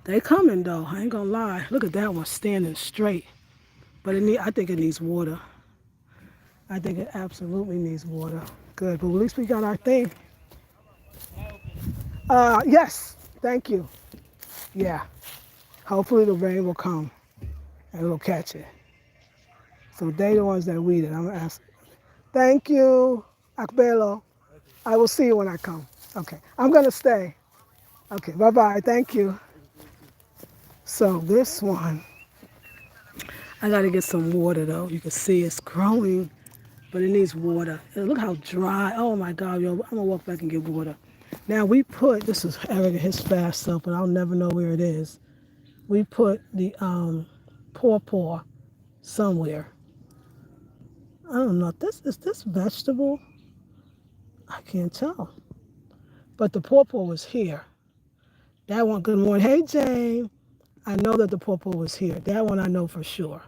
They coming though. I ain't going to lie. Look at that one standing straight. But I think it needs water. I think it absolutely needs water. Good, but at least we got our thing. Yes, thank you. Yeah, hopefully the rain will come and we'll catch it. So they the ones that weed it. I'm gonna ask. Thank you, Akbelo. I will see you when I come. Okay, I'm gonna stay. Okay, bye bye. Thank you. So this one, I gotta get some water though. You can see it's growing, but it needs water. And look how dry. Oh my God, yo, I'm gonna walk back and get water. Now we put, this is Eric and his fast stuff, but I'll never know where it is. We put the pawpaw somewhere. I don't know. Is this vegetable? I can't tell. But the pawpaw was here. That one, good morning. Hey Jane. I know that the pawpaw was here. That one I know for sure.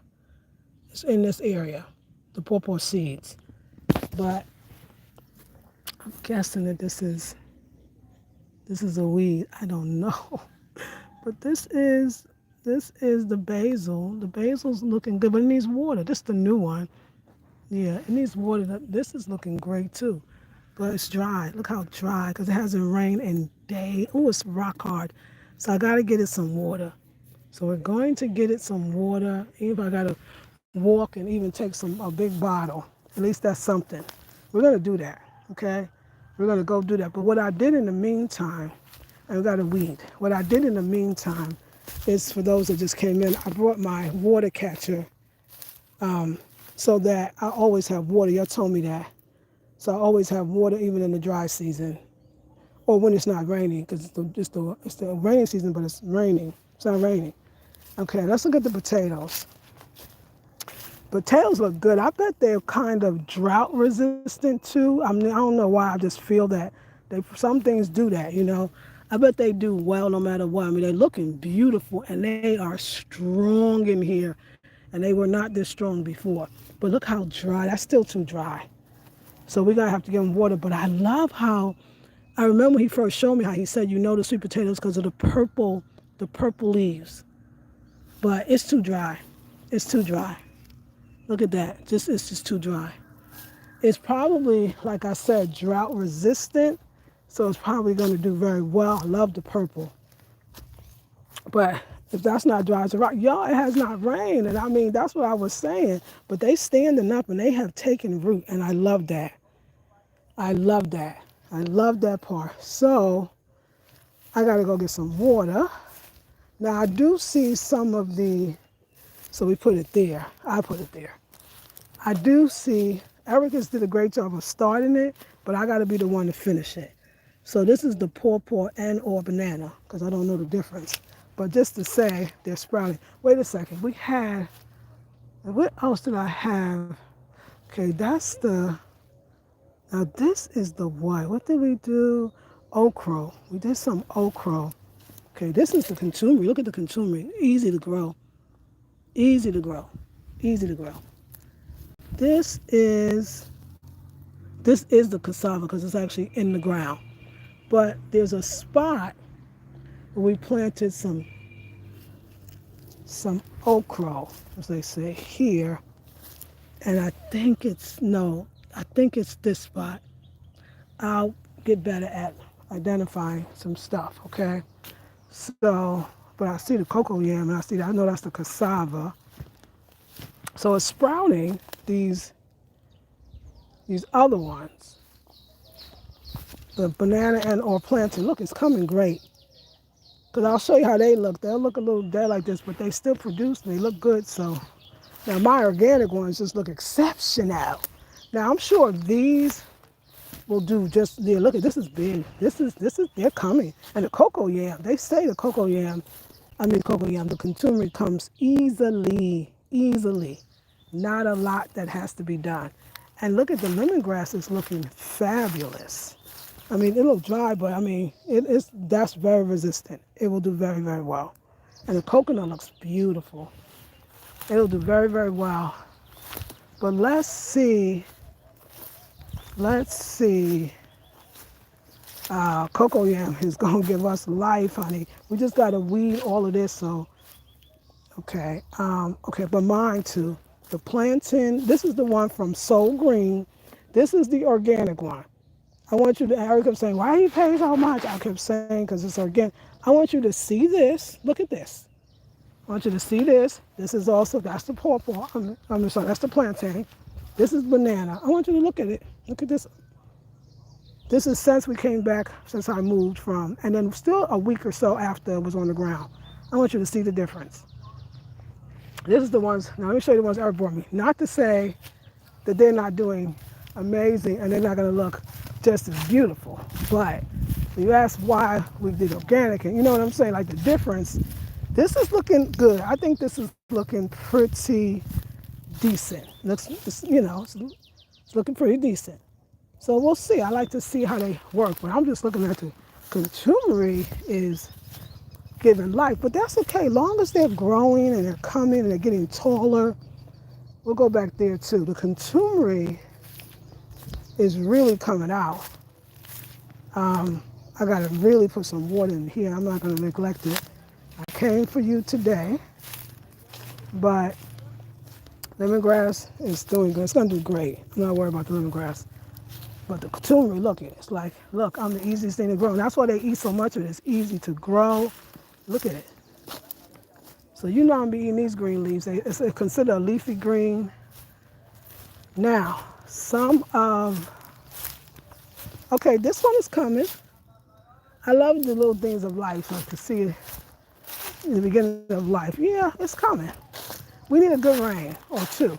It's in this area. The pawpaw seeds. But I'm guessing that this is a weed. I don't know. But this is the basil. The basil's looking good, but it needs water. This is the new one. Yeah, it needs water. This is looking great too, but it's dry. Look how dry, because it hasn't rained in days. Oh, it's rock hard. So I gotta get it some water. So we're going to get it some water. Even if I gotta walk and even take a big bottle. At least that's something. We're gonna do that. Okay, we're gonna go do that. But what I did in the meantime, and we got a weed. What I did in the meantime is, for those that just came in, I brought my water catcher, so that I always have water. Y'all told me that. So I always have water even in the dry season, or when it's not raining, because it's the rainy season, but it's raining. It's not raining. Okay, let's look at the potatoes. Potatoes look good. I bet they're kind of drought resistant too. I mean, I don't know why. I just feel that some things do that. I bet they do well no matter what. I mean, they're looking beautiful and they are strong in here, and they were not this strong before. But look how dry. That's still too dry. So we're gonna have to give them water. But I love how, I remember when he first showed me how he said, the sweet potatoes because of the purple leaves. But it's too dry. It's too dry. Look at that. It's just too dry. It's probably, like I said, drought resistant. So it's probably gonna do very well. I love the purple. But if that's not dry as a rock, y'all, it has not rained. And I mean, that's what I was saying. But they standing up and they have taken root. And I love that. I love that. I love that part. So I got to go get some water. Now I do see some of so we put it there. I put it there. I do see, Eric has did a great job of starting it, but I got to be the one to finish it. So this is the pawpaw and or banana, because I don't know the difference. But just to say, they're sprouting. Wait a second. What else did I have? Okay, now this is the what? What did we do? Okra. We did some okra. Okay, this is the contumely. Look at the contumely. Easy to grow. Easy to grow. Easy to grow. This is the cassava because it's actually in the ground. But there's a spot where we planted some okra, as they say here, and I think it's this spot. I'll get better at identifying some stuff, okay? So, but I see the cocoa yam, and I know that's the cassava. So it's sprouting these other ones, the banana and or plantain. Look, it's coming great. Because I'll show you how they look. They'll look a little dead like this, but they still produce. They look good. So now my organic ones just look exceptional. Now I'm sure these will do just yeah. Look at this is big. This is they're coming. And the cocoa yam. They say the cocoa yam. I mean cocoa yam. The consumer comes easily, easily. Not a lot that has to be done. And look at the lemongrass is looking fabulous. I mean it'll dry, but I mean that's very resistant. It will do very very well. And the coconut looks beautiful. It'll do very very well. But let's see. Cocoa yam is gonna give us life, honey. We just gotta weed all of this. So, okay, okay. But mine too. The plantain. This is the one from Soul Green. This is the organic one. I want you to. Eric kept saying, "Why are you paying so much?" I kept saying, "Because it's organic." I want you to see this. Look at this. I want you to see this. This is also that's the pawpaw. I'm sorry. That's the plantain. This is banana. I want you to look at it. Look at this. This is since we came back, since I moved from, and then still a week or so after it was on the ground. I want you to see the difference. This is the ones, now let me show you the ones Eric brought me. Not to say that they're not doing amazing and they're not gonna look just as beautiful, but you ask why we did organic, and you know what I'm saying, like the difference, this is looking good. I think this is looking pretty decent. Looks, it's looking pretty decent. So we'll see. I like to see how they work, but I'm just looking at the contumery is giving life. But that's okay, long as they're growing and they're coming and they're getting taller. We'll go back there too. The contumery is really coming out. I gotta really put some water in here. I'm not gonna neglect it. I came for you today, but lemongrass is doing good. It's gonna do great. I'm not worried about the lemongrass. But the turmeric, look at it. It's like, look, I'm the easiest thing to grow. And that's why they eat so much of it. It's easy to grow. Look at it. So you know I'm be eating these green leaves. It's considered a leafy green. Now, okay, this one is coming. I love the little things of life, like to see it in the beginning of life. Yeah, it's coming. We need a good rain, or two,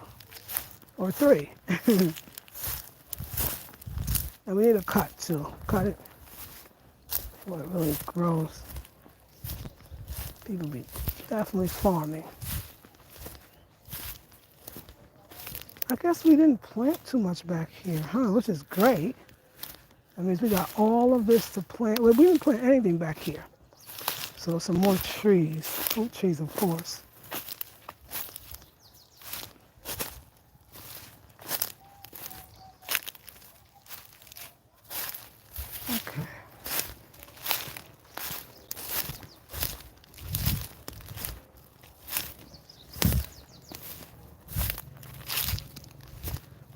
or three. And we need a cut too. Cut it before it really grows. People be definitely farming. I guess we didn't plant too much back here, huh? Which is great. That means we got all of this to plant. Well, we didn't plant anything back here. So some more trees. Fruit trees, of course. Okay.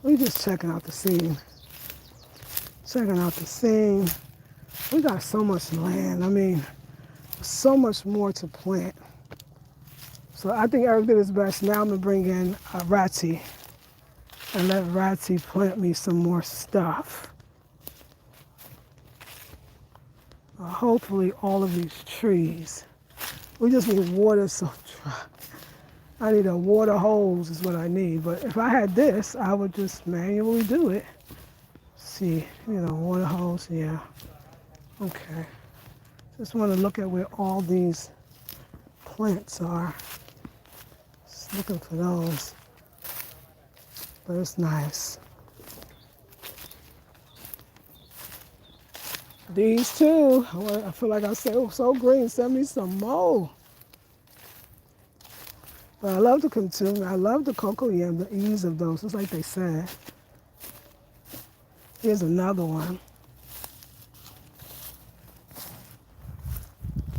We just checking out the scene. Checking out the scene. We got so much land. I mean, so much more to plant. So I think Eric did his best. Now I'm gonna bring in Ratty and let Ratty plant me some more stuff. Hopefully all of these trees. We just need water so dry. I need a water hose is what I need. But if I had this, I would just manually do it. See, water hose, yeah. Okay. Just want to look at where all these plants are. Just looking for those. But it's nice. These two, I feel like I said, oh, so green, send me some more. But I love the consumer. I love the cocoa yam, the ease of those, just like they said. Here's another one.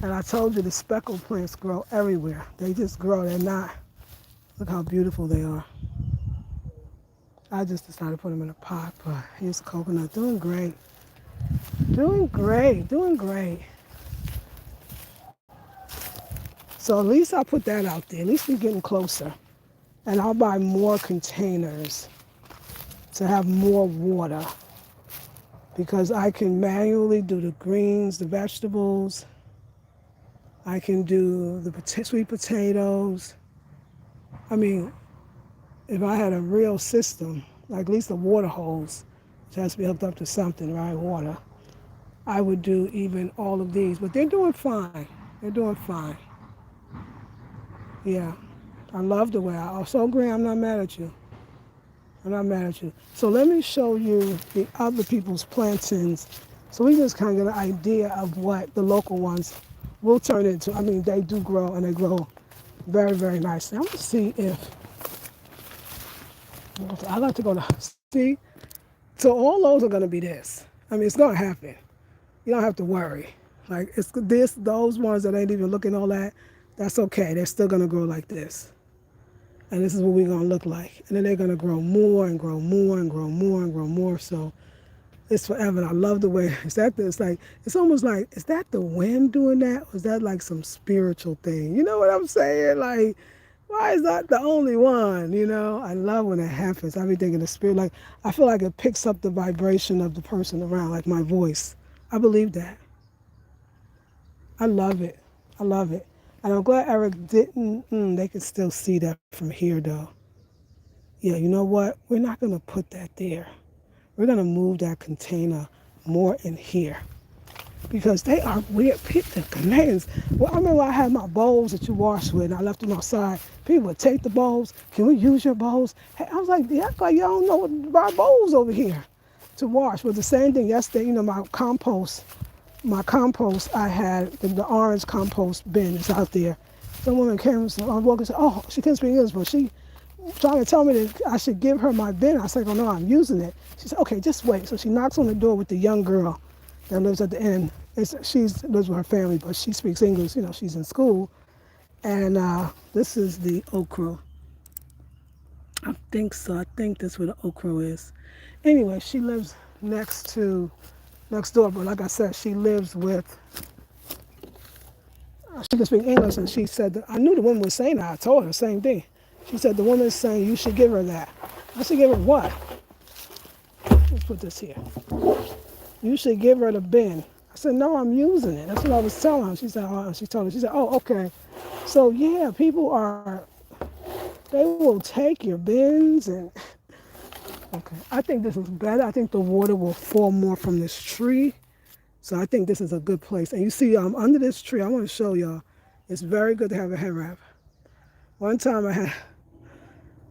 And I told you the speckled plants grow everywhere. They just grow. They're not. Look how beautiful they are. I just decided to put them in a pot, but here's coconut. Doing great. Doing great. Doing great. So at least I put that out there. At least we're getting closer. And I'll buy more containers to have more water because I can manually do the greens, the vegetables. I can do the sweet potatoes. I mean, if I had a real system, like at least a water hose, which has to be hooked up to something, right? Water. I would do even all of these, but they're doing fine. They're doing fine. Yeah, I love the way I. So Graham, I'm not mad at you. I'm not mad at you. So let me show you the other people's plantains. So we just kind of get an idea of what the local ones will turn into. I mean, they do grow and they grow very, very nicely. I'm gonna see if I like to go to see. So all those are gonna be this. I mean, it's gonna happen. You don't have to worry. Like it's this, those ones that ain't even looking all that. That's okay. They're still gonna grow like this. And this is what we're gonna look like. And then they're gonna grow more and grow more and grow more and grow more. So it's forever. And I love the way it's that. It's like it's almost like is that the wind doing that, or is that like some spiritual thing? You know what I'm saying? Like, why is that the only one? You know, I love when it happens. I be thinking the spirit. Like I feel like it picks up the vibration of the person around, like my voice. I believe that. I love it. I love it. And I'm glad Eric didn't. They can still see that from here, though. Yeah, you know what? We're not going to put that there. We're going to move that container more in here because they are weird. The containers. Well, I remember I had my bowls that you wash with, and I left them outside. People would take the bowls. Can we use your bowls? Hey, I was like, yeah, like y'all don't know what our bowls over here to wash. But the same thing yesterday, my compost I had, the orange compost bin is out there. Some woman came and said, I was walking and said, oh, she couldn't speak English, but she trying to tell me that I should give her my bin. I said, oh no, I'm using it. She said, okay, just wait. So she knocks on the door with the young girl that lives at the end. She lives with her family, but she speaks English. You know, she's in school. And this is the okra. I think so. I think that's where the okra is. Anyway, she lives next door, but like I said, she lives with, she can speak English, and she said, I knew the woman was saying that. I told her the same thing. She said, the woman is saying you should give her that. I should give her what? Let's put this here. You should give her the bin. I said, no, I'm using it. That's what I was telling her. She said, oh, she told her, she said, oh, okay. So yeah, they will take your bins and, okay. I think this is better. I think the water will fall more from this tree. So I think this is a good place. And you see, under this tree, I want to show y'all, it's very good to have a head wrap. One time I had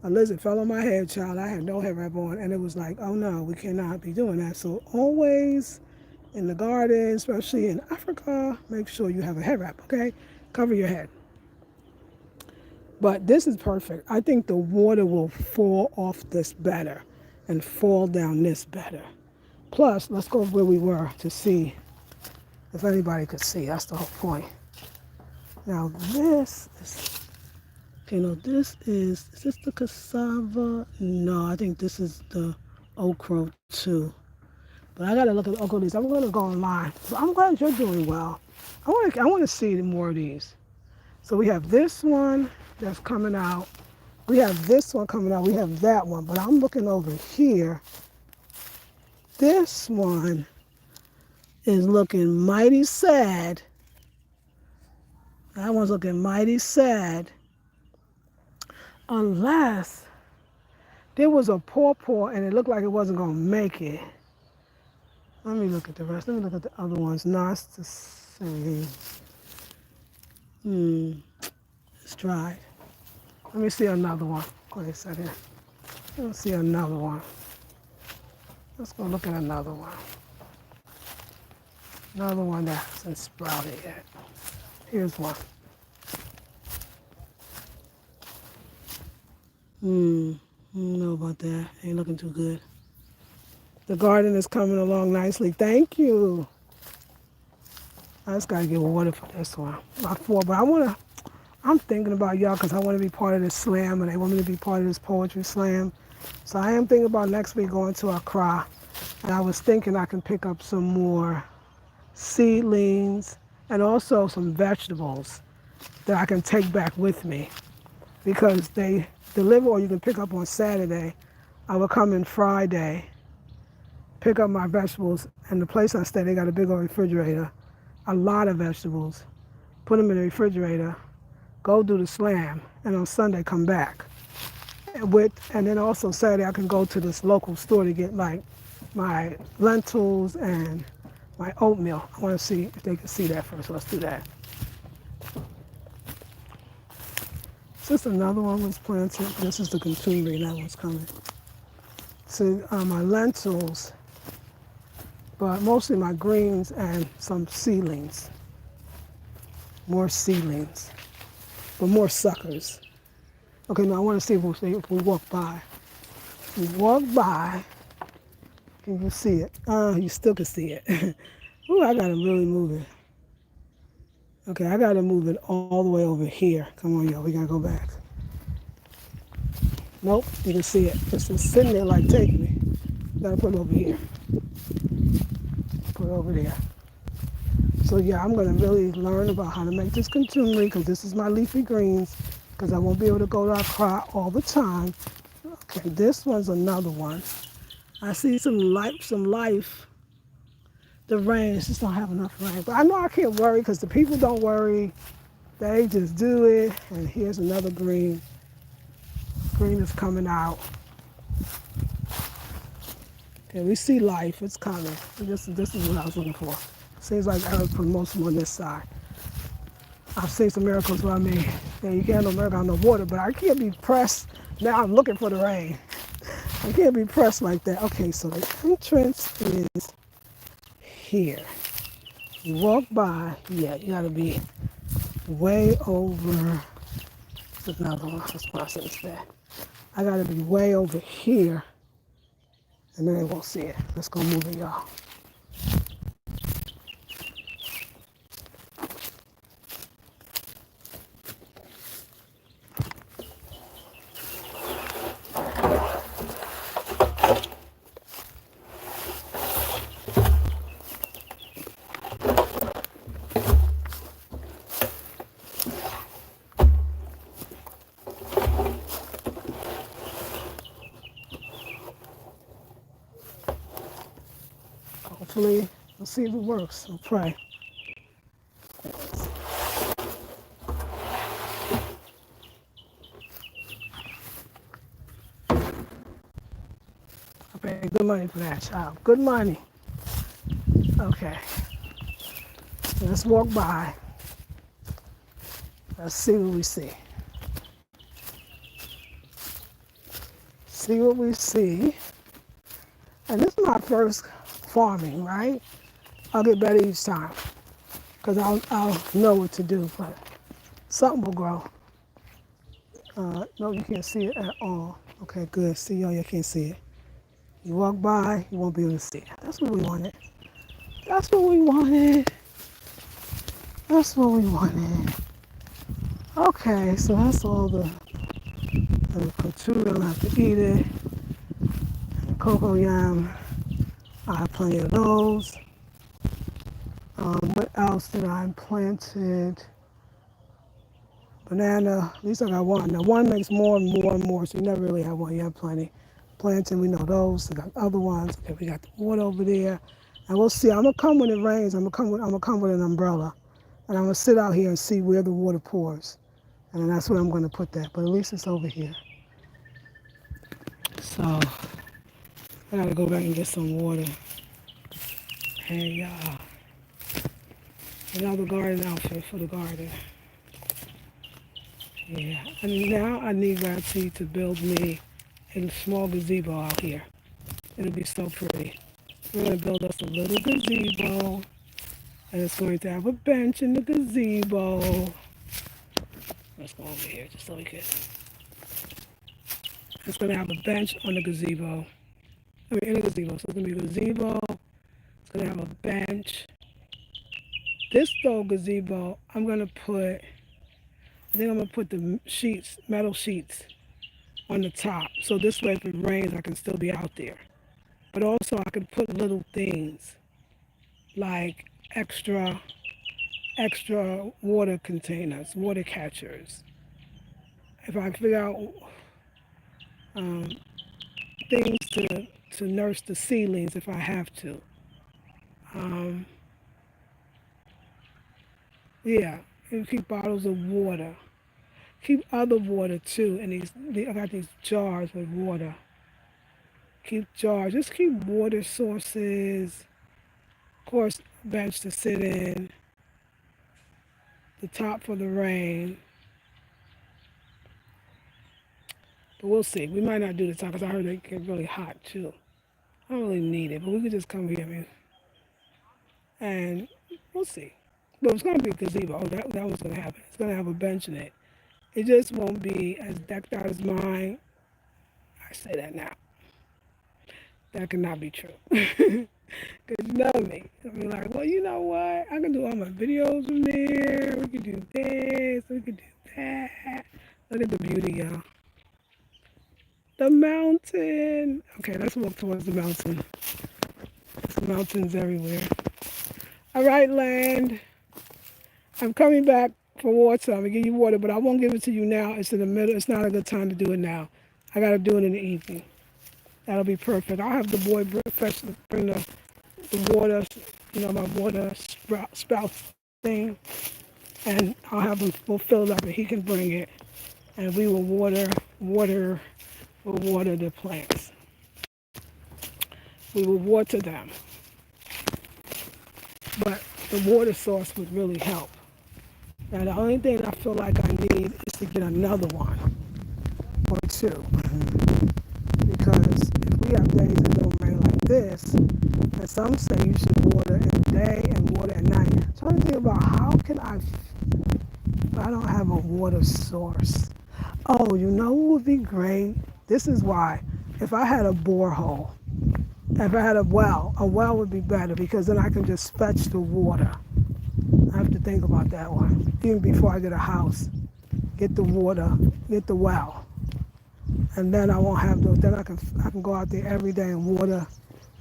a lizard fell on my head, child. I had no head wrap on, and it was like, oh no, we cannot be doing that. So always in the garden, especially in Africa, make sure you have a head wrap, okay? Cover your head. But this is perfect. I think the water will fall off this better and fall down this better. Plus, let's go where we were to see if anybody could see. That's the whole point. Now this is, is this the cassava? No, I think this is the okra too. But I gotta look at the okra leaves. I'm gonna go online. So I'm glad you're doing well. I want to see more of these. So we have this one that's coming out. We have this one coming out. We have that one. But I'm looking over here. This one is looking mighty sad. That one's looking mighty sad. Unless there was a pawpaw and it looked like it wasn't going to make it. Let me look at the rest. Let me look at the other ones. No, it's the same. It's dried. Let me see another one. Wait a second. Let's see another one. Let's go look at another one. Another one that hasn't sprouted yet. Here's one. I don't know about that. Ain't looking too good. The garden is coming along nicely. Thank you. I just gotta get water for this one. Not four, but I'm thinking about y'all because I want to be part of this slam and they want me to be part of this poetry slam. So I am thinking about next week going to Accra. And I was thinking I can pick up some more seedlings and also some vegetables that I can take back with me because they deliver or you can pick up on Saturday. I will come in Friday, pick up my vegetables, and the place I stay, they got a big old refrigerator, a lot of vegetables, put them in the refrigerator, go do the slam, and on Sunday come back. And then also Saturday I can go to this local store to get like my lentils and my oatmeal. I want to see if they can see that first. Let's do that. Since another one was planted, this is the contumely, that one's coming. So my lentils, but mostly my greens and some seedlings, more seedlings, but more suckers. Okay, now I want to see if we walk by. If we walk by, can you see it? You still can see it. Ooh, I gotta really move it. Okay, I gotta move it all the way over here. Come on, y'all, we gotta go back. Nope, you can see it. It's just sitting there like, take me. Gotta put it over here. Put it over there. So yeah, I'm gonna really learn about how to make this contumely because this is my leafy greens because I won't be able to go to our crop all the time. Okay, this one's another one. I see some life. The rain, it's just don't have enough rain. But I know I can't worry because the people don't worry. They just do it. And here's another green. Green is coming out. Okay, we see life. It's coming. This is what I was looking for. Seems like I would put most of them on this side. I've seen some miracles where I mean, yeah, you can't have no miracle on no water, but I can't be pressed. Now I'm looking for the rain. I can't be pressed like that. Okay, so the entrance is here. You walk by, yeah, you gotta be way over. There's another one. Let's process that. I gotta be way over here, and then they won't see it. Let's go move it, y'all. Hopefully, we'll see if it works. We'll pray. I paid good money for that, child. Good money. Okay, let's walk by. Let's see what we see. See what we see. And this is my first farming, right? I'll get better each time because I'll know what to do, but something will grow. No, you can't see it at all. Okay, good. See, y'all, you can't see it. You walk by, you won't be able to see it. That's what we wanted. That's what we wanted. That's what we wanted. Okay, so that's all the couture. I don't have to eat it. And cocoa yam, I have plenty of those. What else did I planted? Banana, at least I got one. Now one makes more and more and more, so you never really have one. You have plenty. Planting, we know those. We got other ones. Okay, we got the water over there. And we'll see. I'm gonna come when it rains. I'm gonna come with an umbrella. And I'm gonna sit out here and see where the water pours. And then that's where I'm gonna put that. But at least it's over here. So I gotta go back and get some water. Hey, another garden outfit for the garden. Yeah, and now I need Ratsy to build me a small gazebo out here. It'll be so pretty. We're gonna build us a little gazebo, and it's going to have a bench in the gazebo. Let's go over here just so we can. It's gonna have a bench on the gazebo. I mean, in the gazebo. So it's gonna be a gazebo. It's gonna have a bench. This though gazebo, I think I'm gonna put the sheets, metal sheets, on the top. So this way, if it rains, I can still be out there. But also, I can put little things like extra water containers, water catchers. If I figure out um, things to nurse the seedlings, if I have to. Um, yeah, and keep bottles of water. Keep other water too. And I got these jars with water. Keep jars. Just keep water sources. Of course, bench to sit in. The top for the rain. But we'll see. We might not do the top because I heard it get really hot too. I don't really need it, but we could just come here and we'll see. But it's going to be a gazebo. Oh, that was going to happen. It's going to have a bench in it. It just won't be as decked out as mine. I say that now. That cannot be true. Because you know me. I'll be like, well, you know what? I can do all my videos from there. We can do this. We can do that. Look at the beauty, y'all. The mountain. Okay, let's walk towards the mountain. There's mountains everywhere. All right, land. I'm coming back for water. I'm gonna give you water, but I won't give it to you now. It's in the middle. It's not a good time to do it now. I gotta do it in the evening. That'll be perfect. I'll have the boy bring the water, my water spout thing, and I'll have him. We'll fill it up, and he can bring it, and we will water the plants. We will water them, but the water source would really help. Now, the only thing I feel like I need is to get another one or two. Because if we have days that don't rain like this, and some say you should water in the day and water at night. So I'm thinking about how can if I don't have a water source. Oh, you know what would be great? This is why. If I had a borehole, if I had a well would be better because then I can just fetch the water. I have to think about that one. Even before I get a house, get the water, get the well. And then I won't have those. Then I can go out there every day and water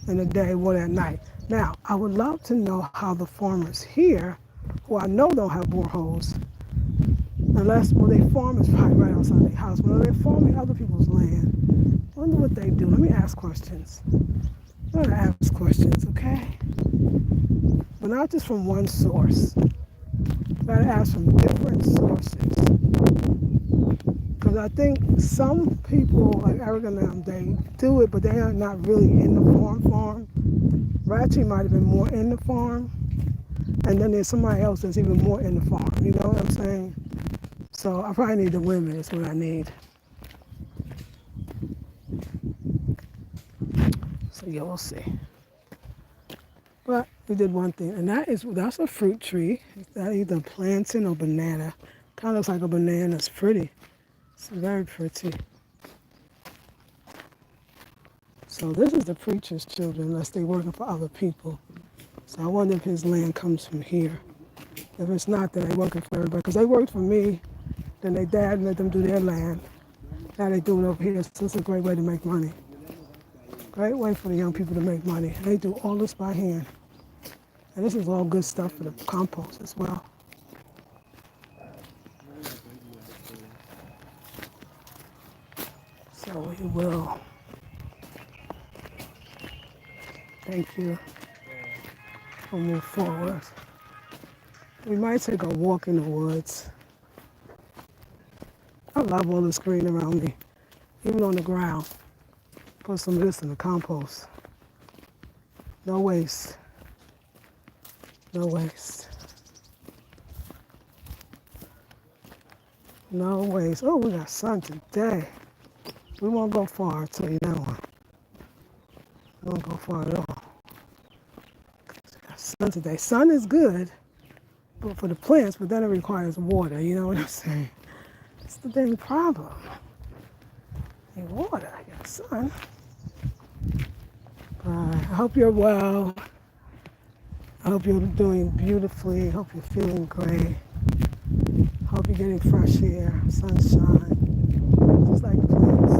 in the day, water at night. Now, I would love to know how the farmers here, who I know don't have boreholes, they farm is probably right outside their house, but they're farming other people's land. I wonder what they do. Let me ask questions. I'm going to ask questions, okay? But not just from one source. I got to ask from different sources. Because I think some people, like Eric and them, they do it, but they are not really in the farm. Ratchy might have been more in the farm. And then there's somebody else that's even more in the farm. You know what I'm saying? So I probably need the women is what I need. So yeah, we'll see. But we did one thing, and that's a fruit tree. That either plantain or banana. Kind of looks like a banana. It's pretty. It's very pretty. So this is the preacher's children, unless they're working for other people. So I wonder if his land comes from here. If it's not, then they're working for everybody. Because they worked for me, then their dad let them do their land. Now they do it over here. So it's a great way to make money. Great way for the young people to make money. They do all this by hand. And this is all good stuff for the compost as well. So we will. Thank you. We'll move forward. We might take a walk in the woods. I love all this green around me, even on the ground. Put some of this in the compost. No waste. No waste. No waste. Oh, we got sun today. We won't go far, I'll tell you that one. We won't go far at all. We got sun today. Sun is good for the plants, but then it requires water, you know what I'm saying? That's the big problem. You need water, you got sun. I hope you're well. I hope you're doing beautifully. I hope you're feeling great. I hope you're getting fresh air, sunshine, just like the plants.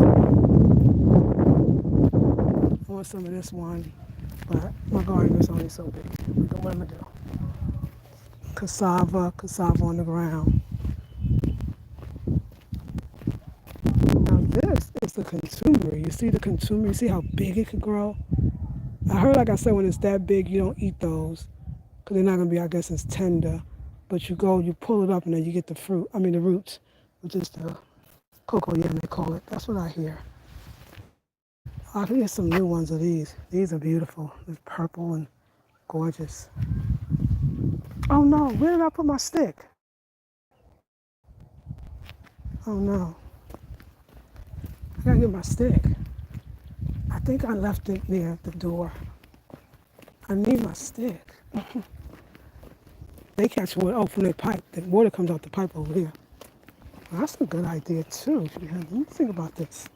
I want some of this one, but my garden is only so big. What am I do? Cassava on the ground. Now this is the consumer. You see the consumer? You see how big it could grow? I heard, like I said, when it's that big, you don't eat those because they're not going to be, I guess it's tender. But you pull it up, and then you get the roots. which is the cocoa yam they call it. That's what I hear. I hear some new ones of these. These are beautiful. It's purple and gorgeous. Oh no, where did I put my stick? Oh no, I gotta get my stick. I think I left it near the door. I need my stick. They catch water, oh, from their pipe. The water comes out the pipe over here. Well, that's a good idea too. Let me think about this.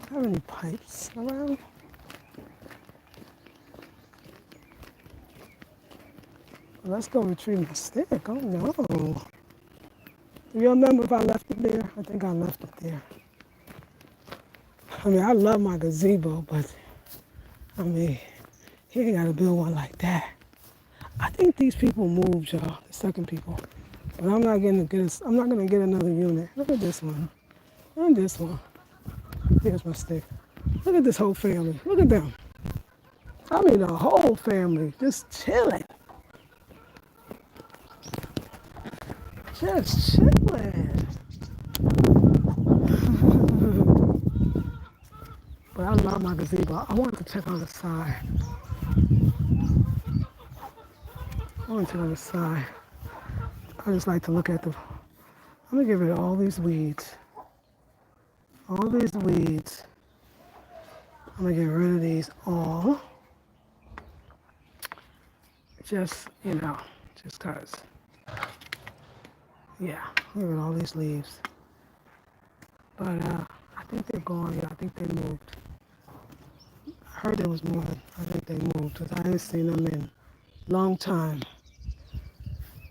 Do I have any pipes around? Well, let's go retrieve my stick. Oh no. Do you remember if I left it there? I think I left it there. I mean, I love my gazebo, but I mean, he ain't got to build one like that. I think these people moved, y'all, the second people. But I'm not gonna get another unit. Look at this one. And this one. Here's my stick. Look at this whole family. Look at them. I mean the whole family just chilling. Just chilling. But I love my gazebo. I wanted to check on the side. I want to check on the side. I just like to look at the. I'm gonna get rid of all these weeds. All these weeds. I'm gonna get rid of these all. Just, just cause. Yeah, get rid of all these leaves. But I think they're gone. Yeah, I think they moved. I heard there was more. I think they moved because I ain't seen them in a long time.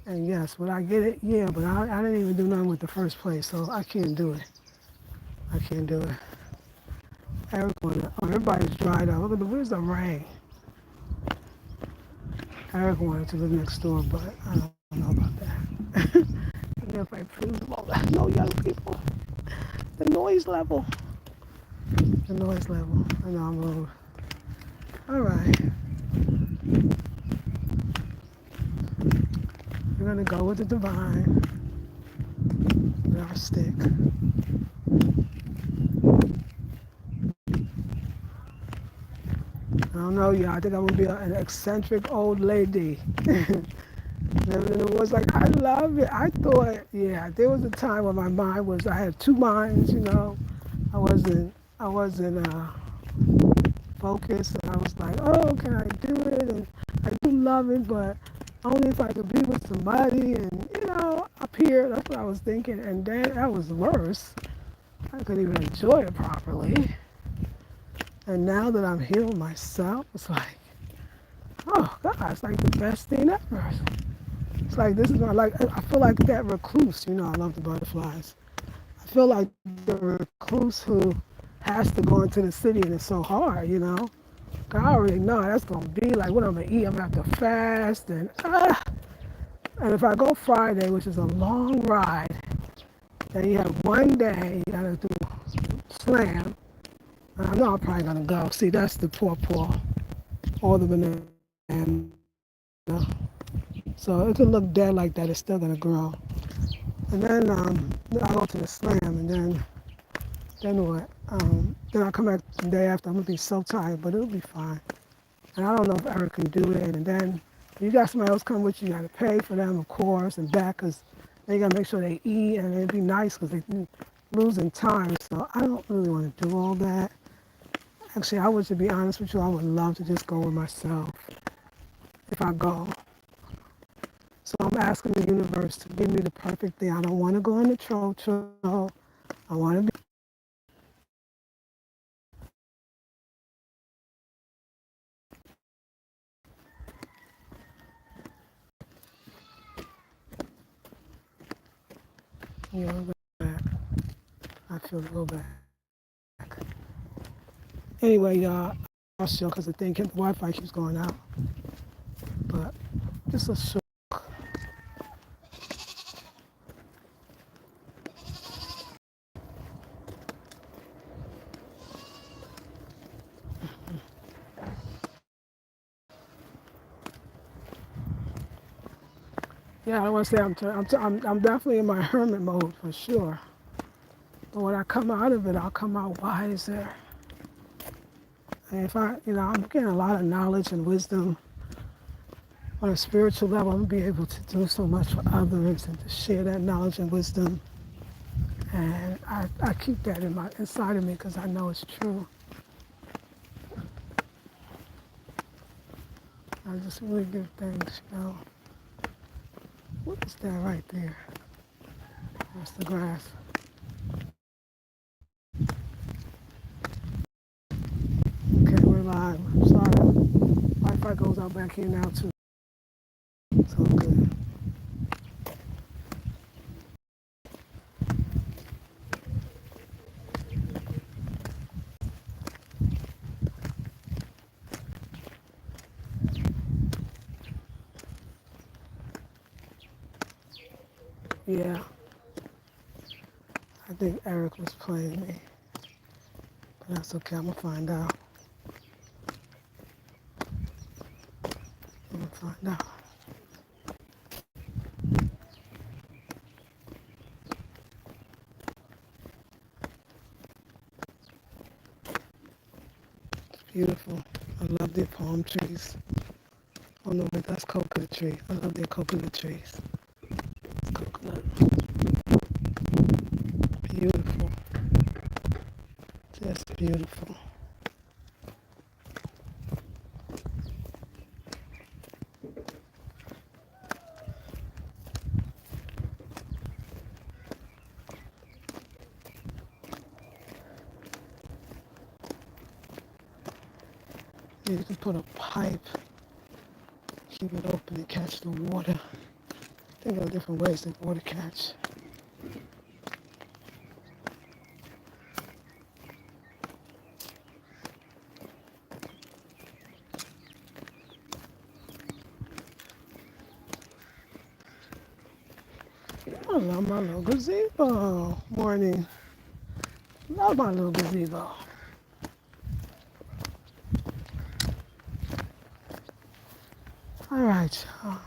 And yes, would I get it? Yeah, but I didn't even do nothing with the first place, so I can't do it. I can't do it. Everybody's dried up. Where's the rain? Eric wanted to live next door, but I don't know about that. If I prove all that, no young people. The noise level. The noise level. I know I'm old. All right. We're gonna go with the divine. With our stick. I don't know, y'all. I think I'm gonna be an eccentric old lady. Living in the woods, like I love it. I thought, yeah, there was a time when my mind was. I had two minds. I wasn't focused, and I was like, oh, can I do it? And I do love it, but only if I could be with somebody. And up here, that's what I was thinking. And then that was worse. I couldn't even enjoy it properly. And now that I'm healed myself, it's like, oh God, it's like the best thing ever. It's like this is my like. I feel like that recluse. I love the butterflies. I feel like the recluse who has to go into the city and it's so hard. I already know that's gonna be like what I'm gonna eat. I'm gonna have to fast and if I go Friday, which is a long ride, then you have one day you gotta do slam. I know I'm probably gonna go. See, that's the pawpaw, all the banana. So it can look dead like that. It's still gonna grow. And then I go to the slam, and then what? Then I come back the day after. I'm gonna be so tired, but it'll be fine. And I don't know if Eric can do it. And then if you got somebody else come with you, you gotta pay for them, of course, and back, cause they gotta make sure they eat, and it'd be nice, cause they losing time. So I don't really want to do all that. Actually, to be honest with you, I would love to just go with myself if I go. So I'm asking the universe to give me the perfect thing. I don't want to go on the tro. I want to be. Back. I feel a little back. Anyway, y'all, I'll show because the Wi-Fi keeps going out. But just a show. Yeah, I want to say I'm definitely in my hermit mode for sure. But when I come out of it, I'll come out wiser. And if I'm getting a lot of knowledge and wisdom on a spiritual level, I'm going to be able to do so much for others and to share that knowledge and wisdom. And I keep that inside of me because I know it's true. I just really give thanks. What is that right there? That's the grass. Okay, we're live. I'm sorry. Wi-Fi goes out back here now too. It's all good. Yeah, I think Eric was playing me, but that's okay. I'm gonna find out. I'm gonna find out. It's beautiful. I love their palm trees. Oh no, wait, that's coconut tree. I love their coconut trees. It's coconut. Beautiful. Just beautiful. You can put a pipe, keep it open and catch the water. Think of different ways that water catch. I love my little gazebo. Morning. Love my little gazebo. All right, y'all.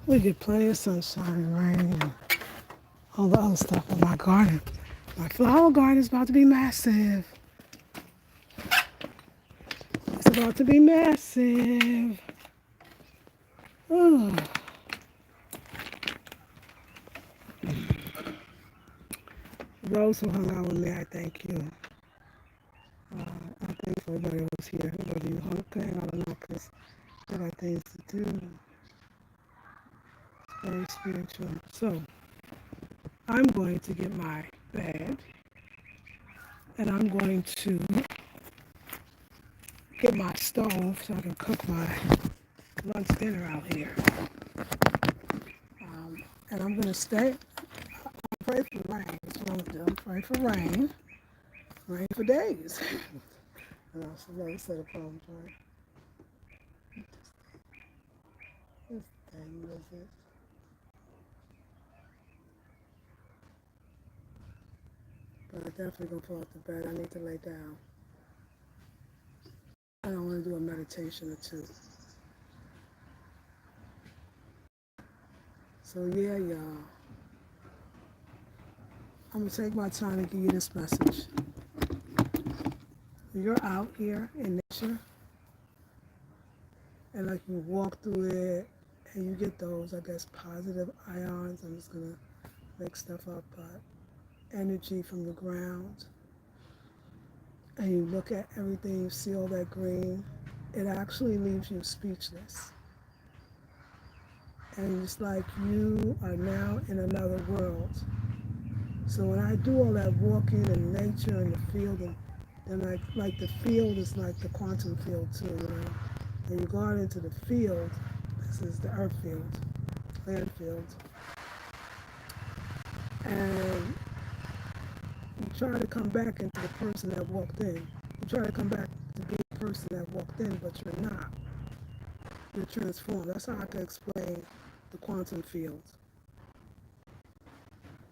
We get plenty of sunshine and rain and all the other stuff in my garden. My flower garden is about to be massive. It's about to be massive. Ugh. Those who hung out with me, I thank you. I thank everybody who was here. Whether you hang out or not, because I got things to do. Very spiritual. So, I'm going to get my bed and I'm going to get my stove so I can cook my lunch dinner out here. And I'm going to stay. I pray for rain. That's what I'm going to do. Pray for rain. Rain for days. And that's another set of problems, right? This thing does it. But I definitely going to fall off the bed. I need to lay down. I don't want to do a meditation or two. So yeah, y'all. I'm going to take my time to give you this message. When you're out here in nature and like you walk through it and you get those, I guess, positive ions, I'm just going to make stuff up, but energy from the ground, and you look at everything, you see all that green, it actually leaves you speechless. And it's like you are now in another world. So when I do all that walking in nature and the field, and then like the field is like the quantum field too. And you go out into the field, this is the earth field, land field, and you try to come back into the person that walked in. You try to come back to be the person that walked in, but you're not. You're transformed. That's how I can explain the quantum field.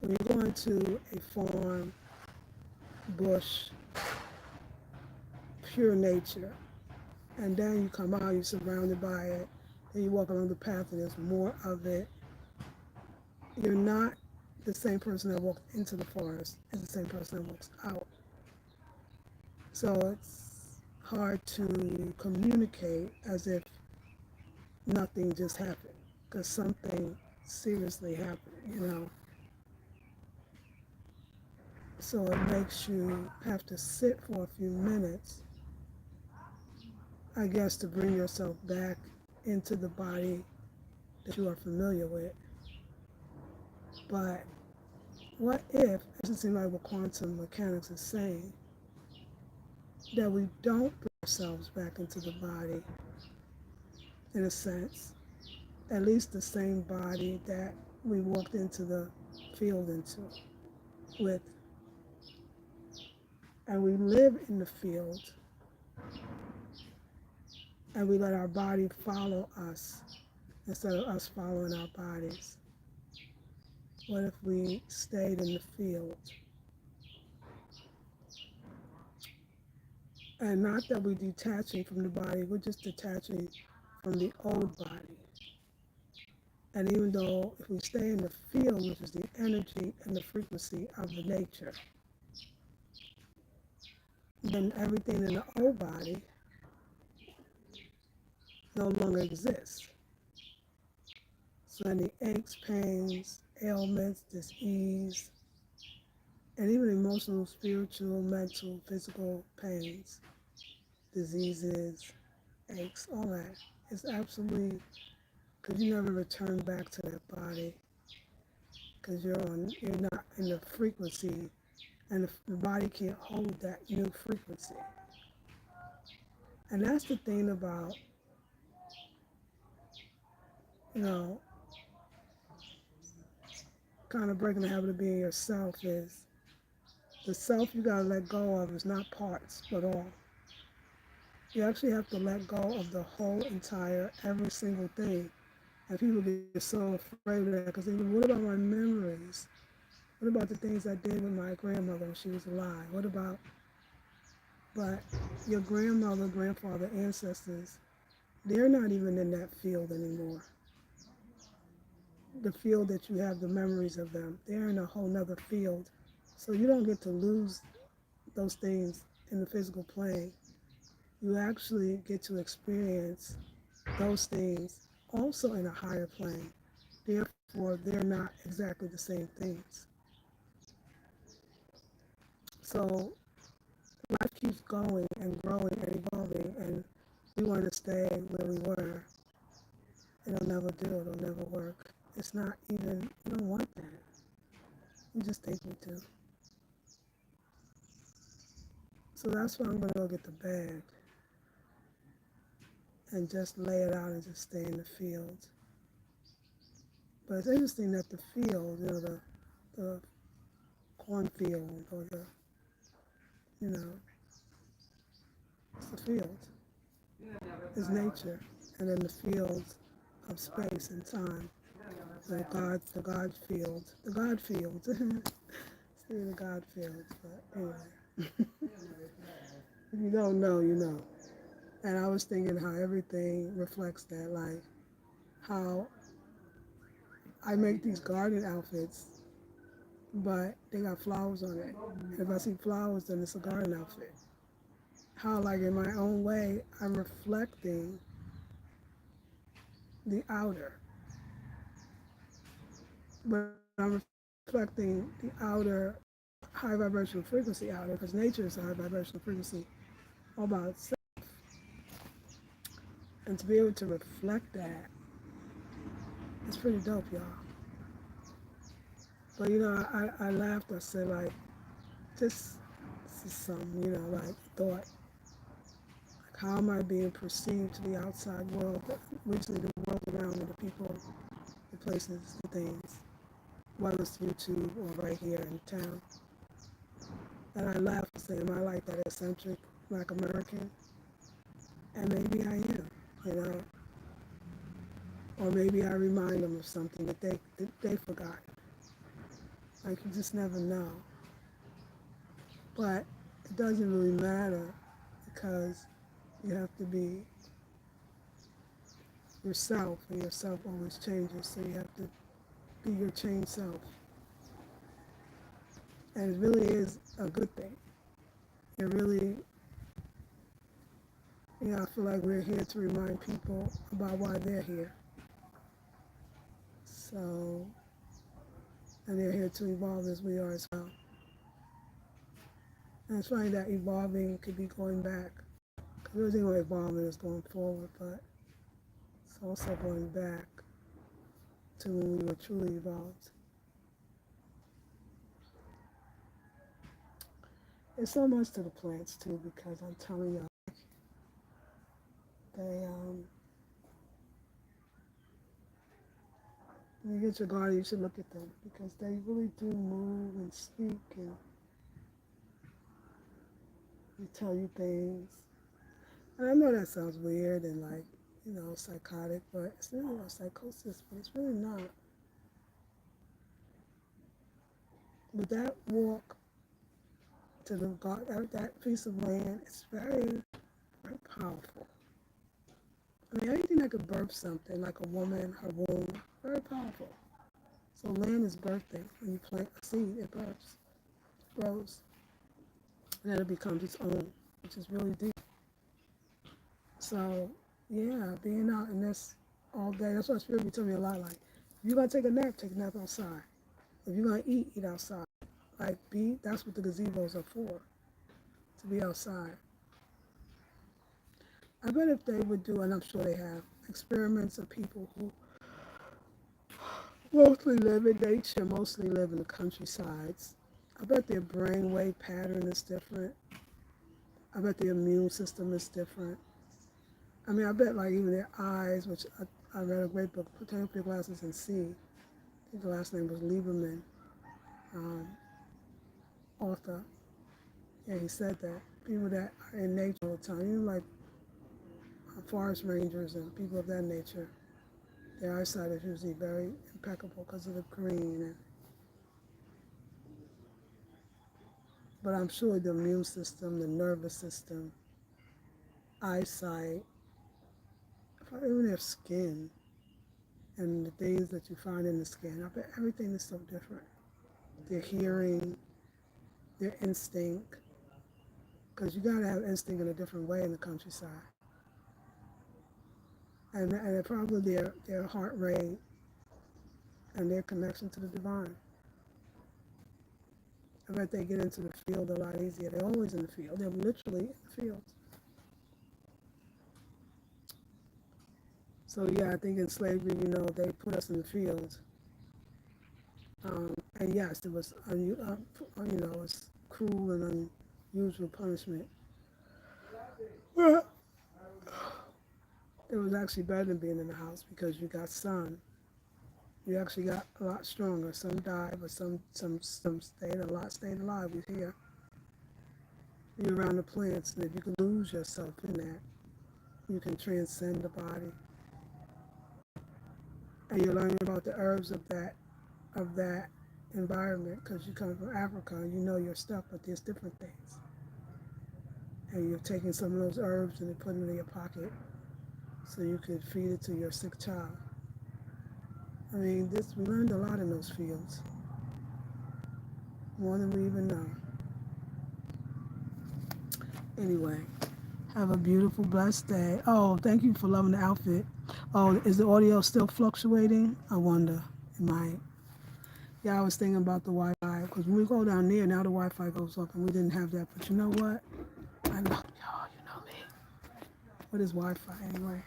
When you go into a farm, bush, pure nature, and then you come out, you're surrounded by it, and you walk along the path and there's more of it. You're not the same person that walked into the forest is the same person that walks out. So it's hard to communicate as if nothing just happened, because something seriously happened. So it makes you have to sit for a few minutes, I guess, to bring yourself back into the body that you are familiar with. But what if, it doesn't seem like what quantum mechanics is saying, that we don't bring ourselves back into the body, in a sense, at least the same body that we walked into the field into with, and we live in the field, and we let our body follow us instead of us following our bodies? What if we stayed in the field? And not that we're detaching from the body, we're just detaching from the old body. And even though if we stay in the field, which is the energy and the frequency of the nature, then everything in the old body no longer exists. So any aches, pains, ailments, disease, and even emotional, spiritual, mental, physical pains, diseases, aches, all that is absolutely, because you never return back to that body, because you're not in the frequency, and the body can't hold that new frequency. And that's the thing about, you know, kind of breaking the habit of being yourself is the self you gotta let go of is not parts, but all. You actually have to let go of the whole entire, every single thing. And people get so afraid of that because they go, what about my memories? What about the things I did with my grandmother when she was alive? What about, but your grandmother, grandfather, ancestors, they're not even in that field anymore. The field that you have the memories of them, they're in a whole nother field. So you don't get to lose those things in the physical plane. You actually get to experience those things also in a higher plane. Therefore, they're not exactly the same things. So life keeps going and growing and evolving, and we want to stay where we were. It'll never do. It'll never work. It's not even, we don't want that. We just think we do. So that's why I'm going to go get the bag and just lay it out and just stay in the field. But it's interesting that the field, the cornfield or you know, it's the field, is nature. And then the field of space and time, the God field. See the God field, but anyway. If you don't know, you know. And I was thinking how everything reflects that, like how I make these garden outfits, but they got flowers on it. And if I see flowers, then it's a garden outfit. How, like in my own way, I'm reflecting the outer, but I'm reflecting the outer high vibrational frequency outer, because nature is a high vibrational frequency all by itself. And to be able to reflect that, it's pretty dope, y'all. But I laughed. I said, like, this is some, like thought. Like, how am I being perceived to the outside world, recently the world around me, the people, the places, the things, whether it's YouTube or right here in town. And I laughed and said, am I like that eccentric Black American? And maybe I am, you know. Or maybe I remind them of something that they forgot. Like, you just never know. But it doesn't really matter because you have to be yourself, and yourself always changes, so you have to be your changed self. And it really is a good thing. It really, I feel like we're here to remind people about why they're here. So, and they're here to evolve as we are as well. And it's funny that evolving could be going back. Because everything we're evolving is going forward, but it's also going back to when we were truly evolved. There's so much to the plants too, because I'm telling you, they when you get your garden, you should look at them because they really do move and speak and they tell you things. And I know that sounds weird and like, psychotic, but it's really a psychosis, but it's really not. But that walk to the that piece of land, it's very, very powerful. I mean, anything that could birth something, like a woman, her womb, very powerful. So land is birthing. When you plant a seed, it births, grows, and then it becomes its own, which is really deep. So, yeah, being out in this all day, that's what Spirit be telling me a lot. Like, if you're going to take a nap outside. If you're going to eat outside. Like, that's what the gazebos are for, to be outside. I bet if they would do, and I'm sure they have, experiments of people who mostly live in nature, mostly live in the countrysides. I bet their brainwave pattern is different. I bet their immune system is different. I mean, I bet like even their eyes, which I read a great book, Putting Up Your Glasses and See. I think the last name was Lieberman, um, author. Yeah, he said that people that are in nature all the time, even like forest rangers and people of that nature, their eyesight is usually very impeccable because of the green. But I'm sure the immune system, the nervous system, eyesight, even their skin, and the things that you find in the skin, I bet everything is so different. Their hearing, their instinct, because you gotta have instinct in a different way in the countryside. And probably their heart rate and their connection to the divine. I bet they get into the field a lot easier. They're always in the field. They're literally in the field. So yeah, I think in slavery, they put us in the field. And yes, it was, it was cruel and unusual punishment. But it was actually better than being in the house because you got sun. You actually got a lot stronger. Some died, but some stayed. A lot stayed alive. You hear? You're around the plants, and if you can lose yourself in that, you can transcend the body. And you're learning about the herbs of that environment because you come from Africa and you know your stuff, but there's different things. And you're taking some of those herbs and putting them in your pocket so you could feed it to your sick child. I mean, we learned a lot in those fields, more than we even know. Anyway, have a beautiful, blessed day. Oh, thank you for loving the outfit. Oh, is the audio still fluctuating? I wonder. It might. Yeah, I was thinking about the Wi-Fi because when we go down there, now the Wi-Fi goes up and we didn't have that. But you know what? I love y'all. You know me. What is Wi-Fi anyway?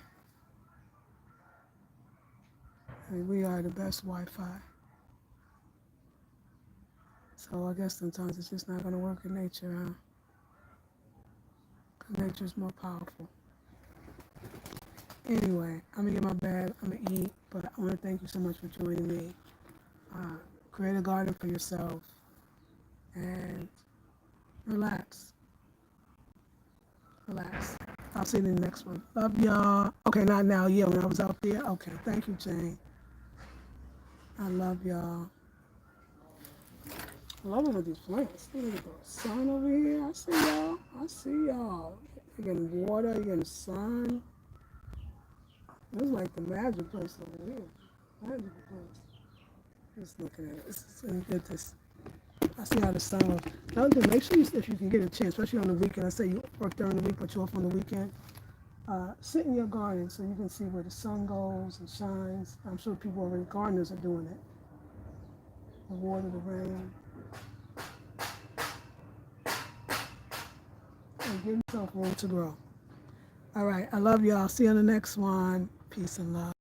I mean, we are the best Wi-Fi. So I guess sometimes it's just not going to work in nature, huh? Because nature's more powerful. Anyway, I'm going to get my bed. I'm going to eat. But I want to thank you so much for joining me. Create a garden for yourself. And relax. Relax. I'll see you in the next one. Love y'all. Okay, not now. Yeah, when I was out there. Okay, thank you, Jane. I love y'all. I love one of these plants. Look at the sun over here. I see y'all. I see y'all. You're getting water. You're getting sun. This is like the magic place over here. Magic place. Just looking at it. It's good to I see how the sun goes. Another thing, make sure you, if you can get a chance, especially on the weekend. I say you work during the week, but you're off on the weekend. Sit in your garden so you can see where the sun goes and shines. I'm sure people already gardeners are doing it. The water, the rain, and give yourself room to grow. All right, I love y'all. See you on the next one. Peace and love.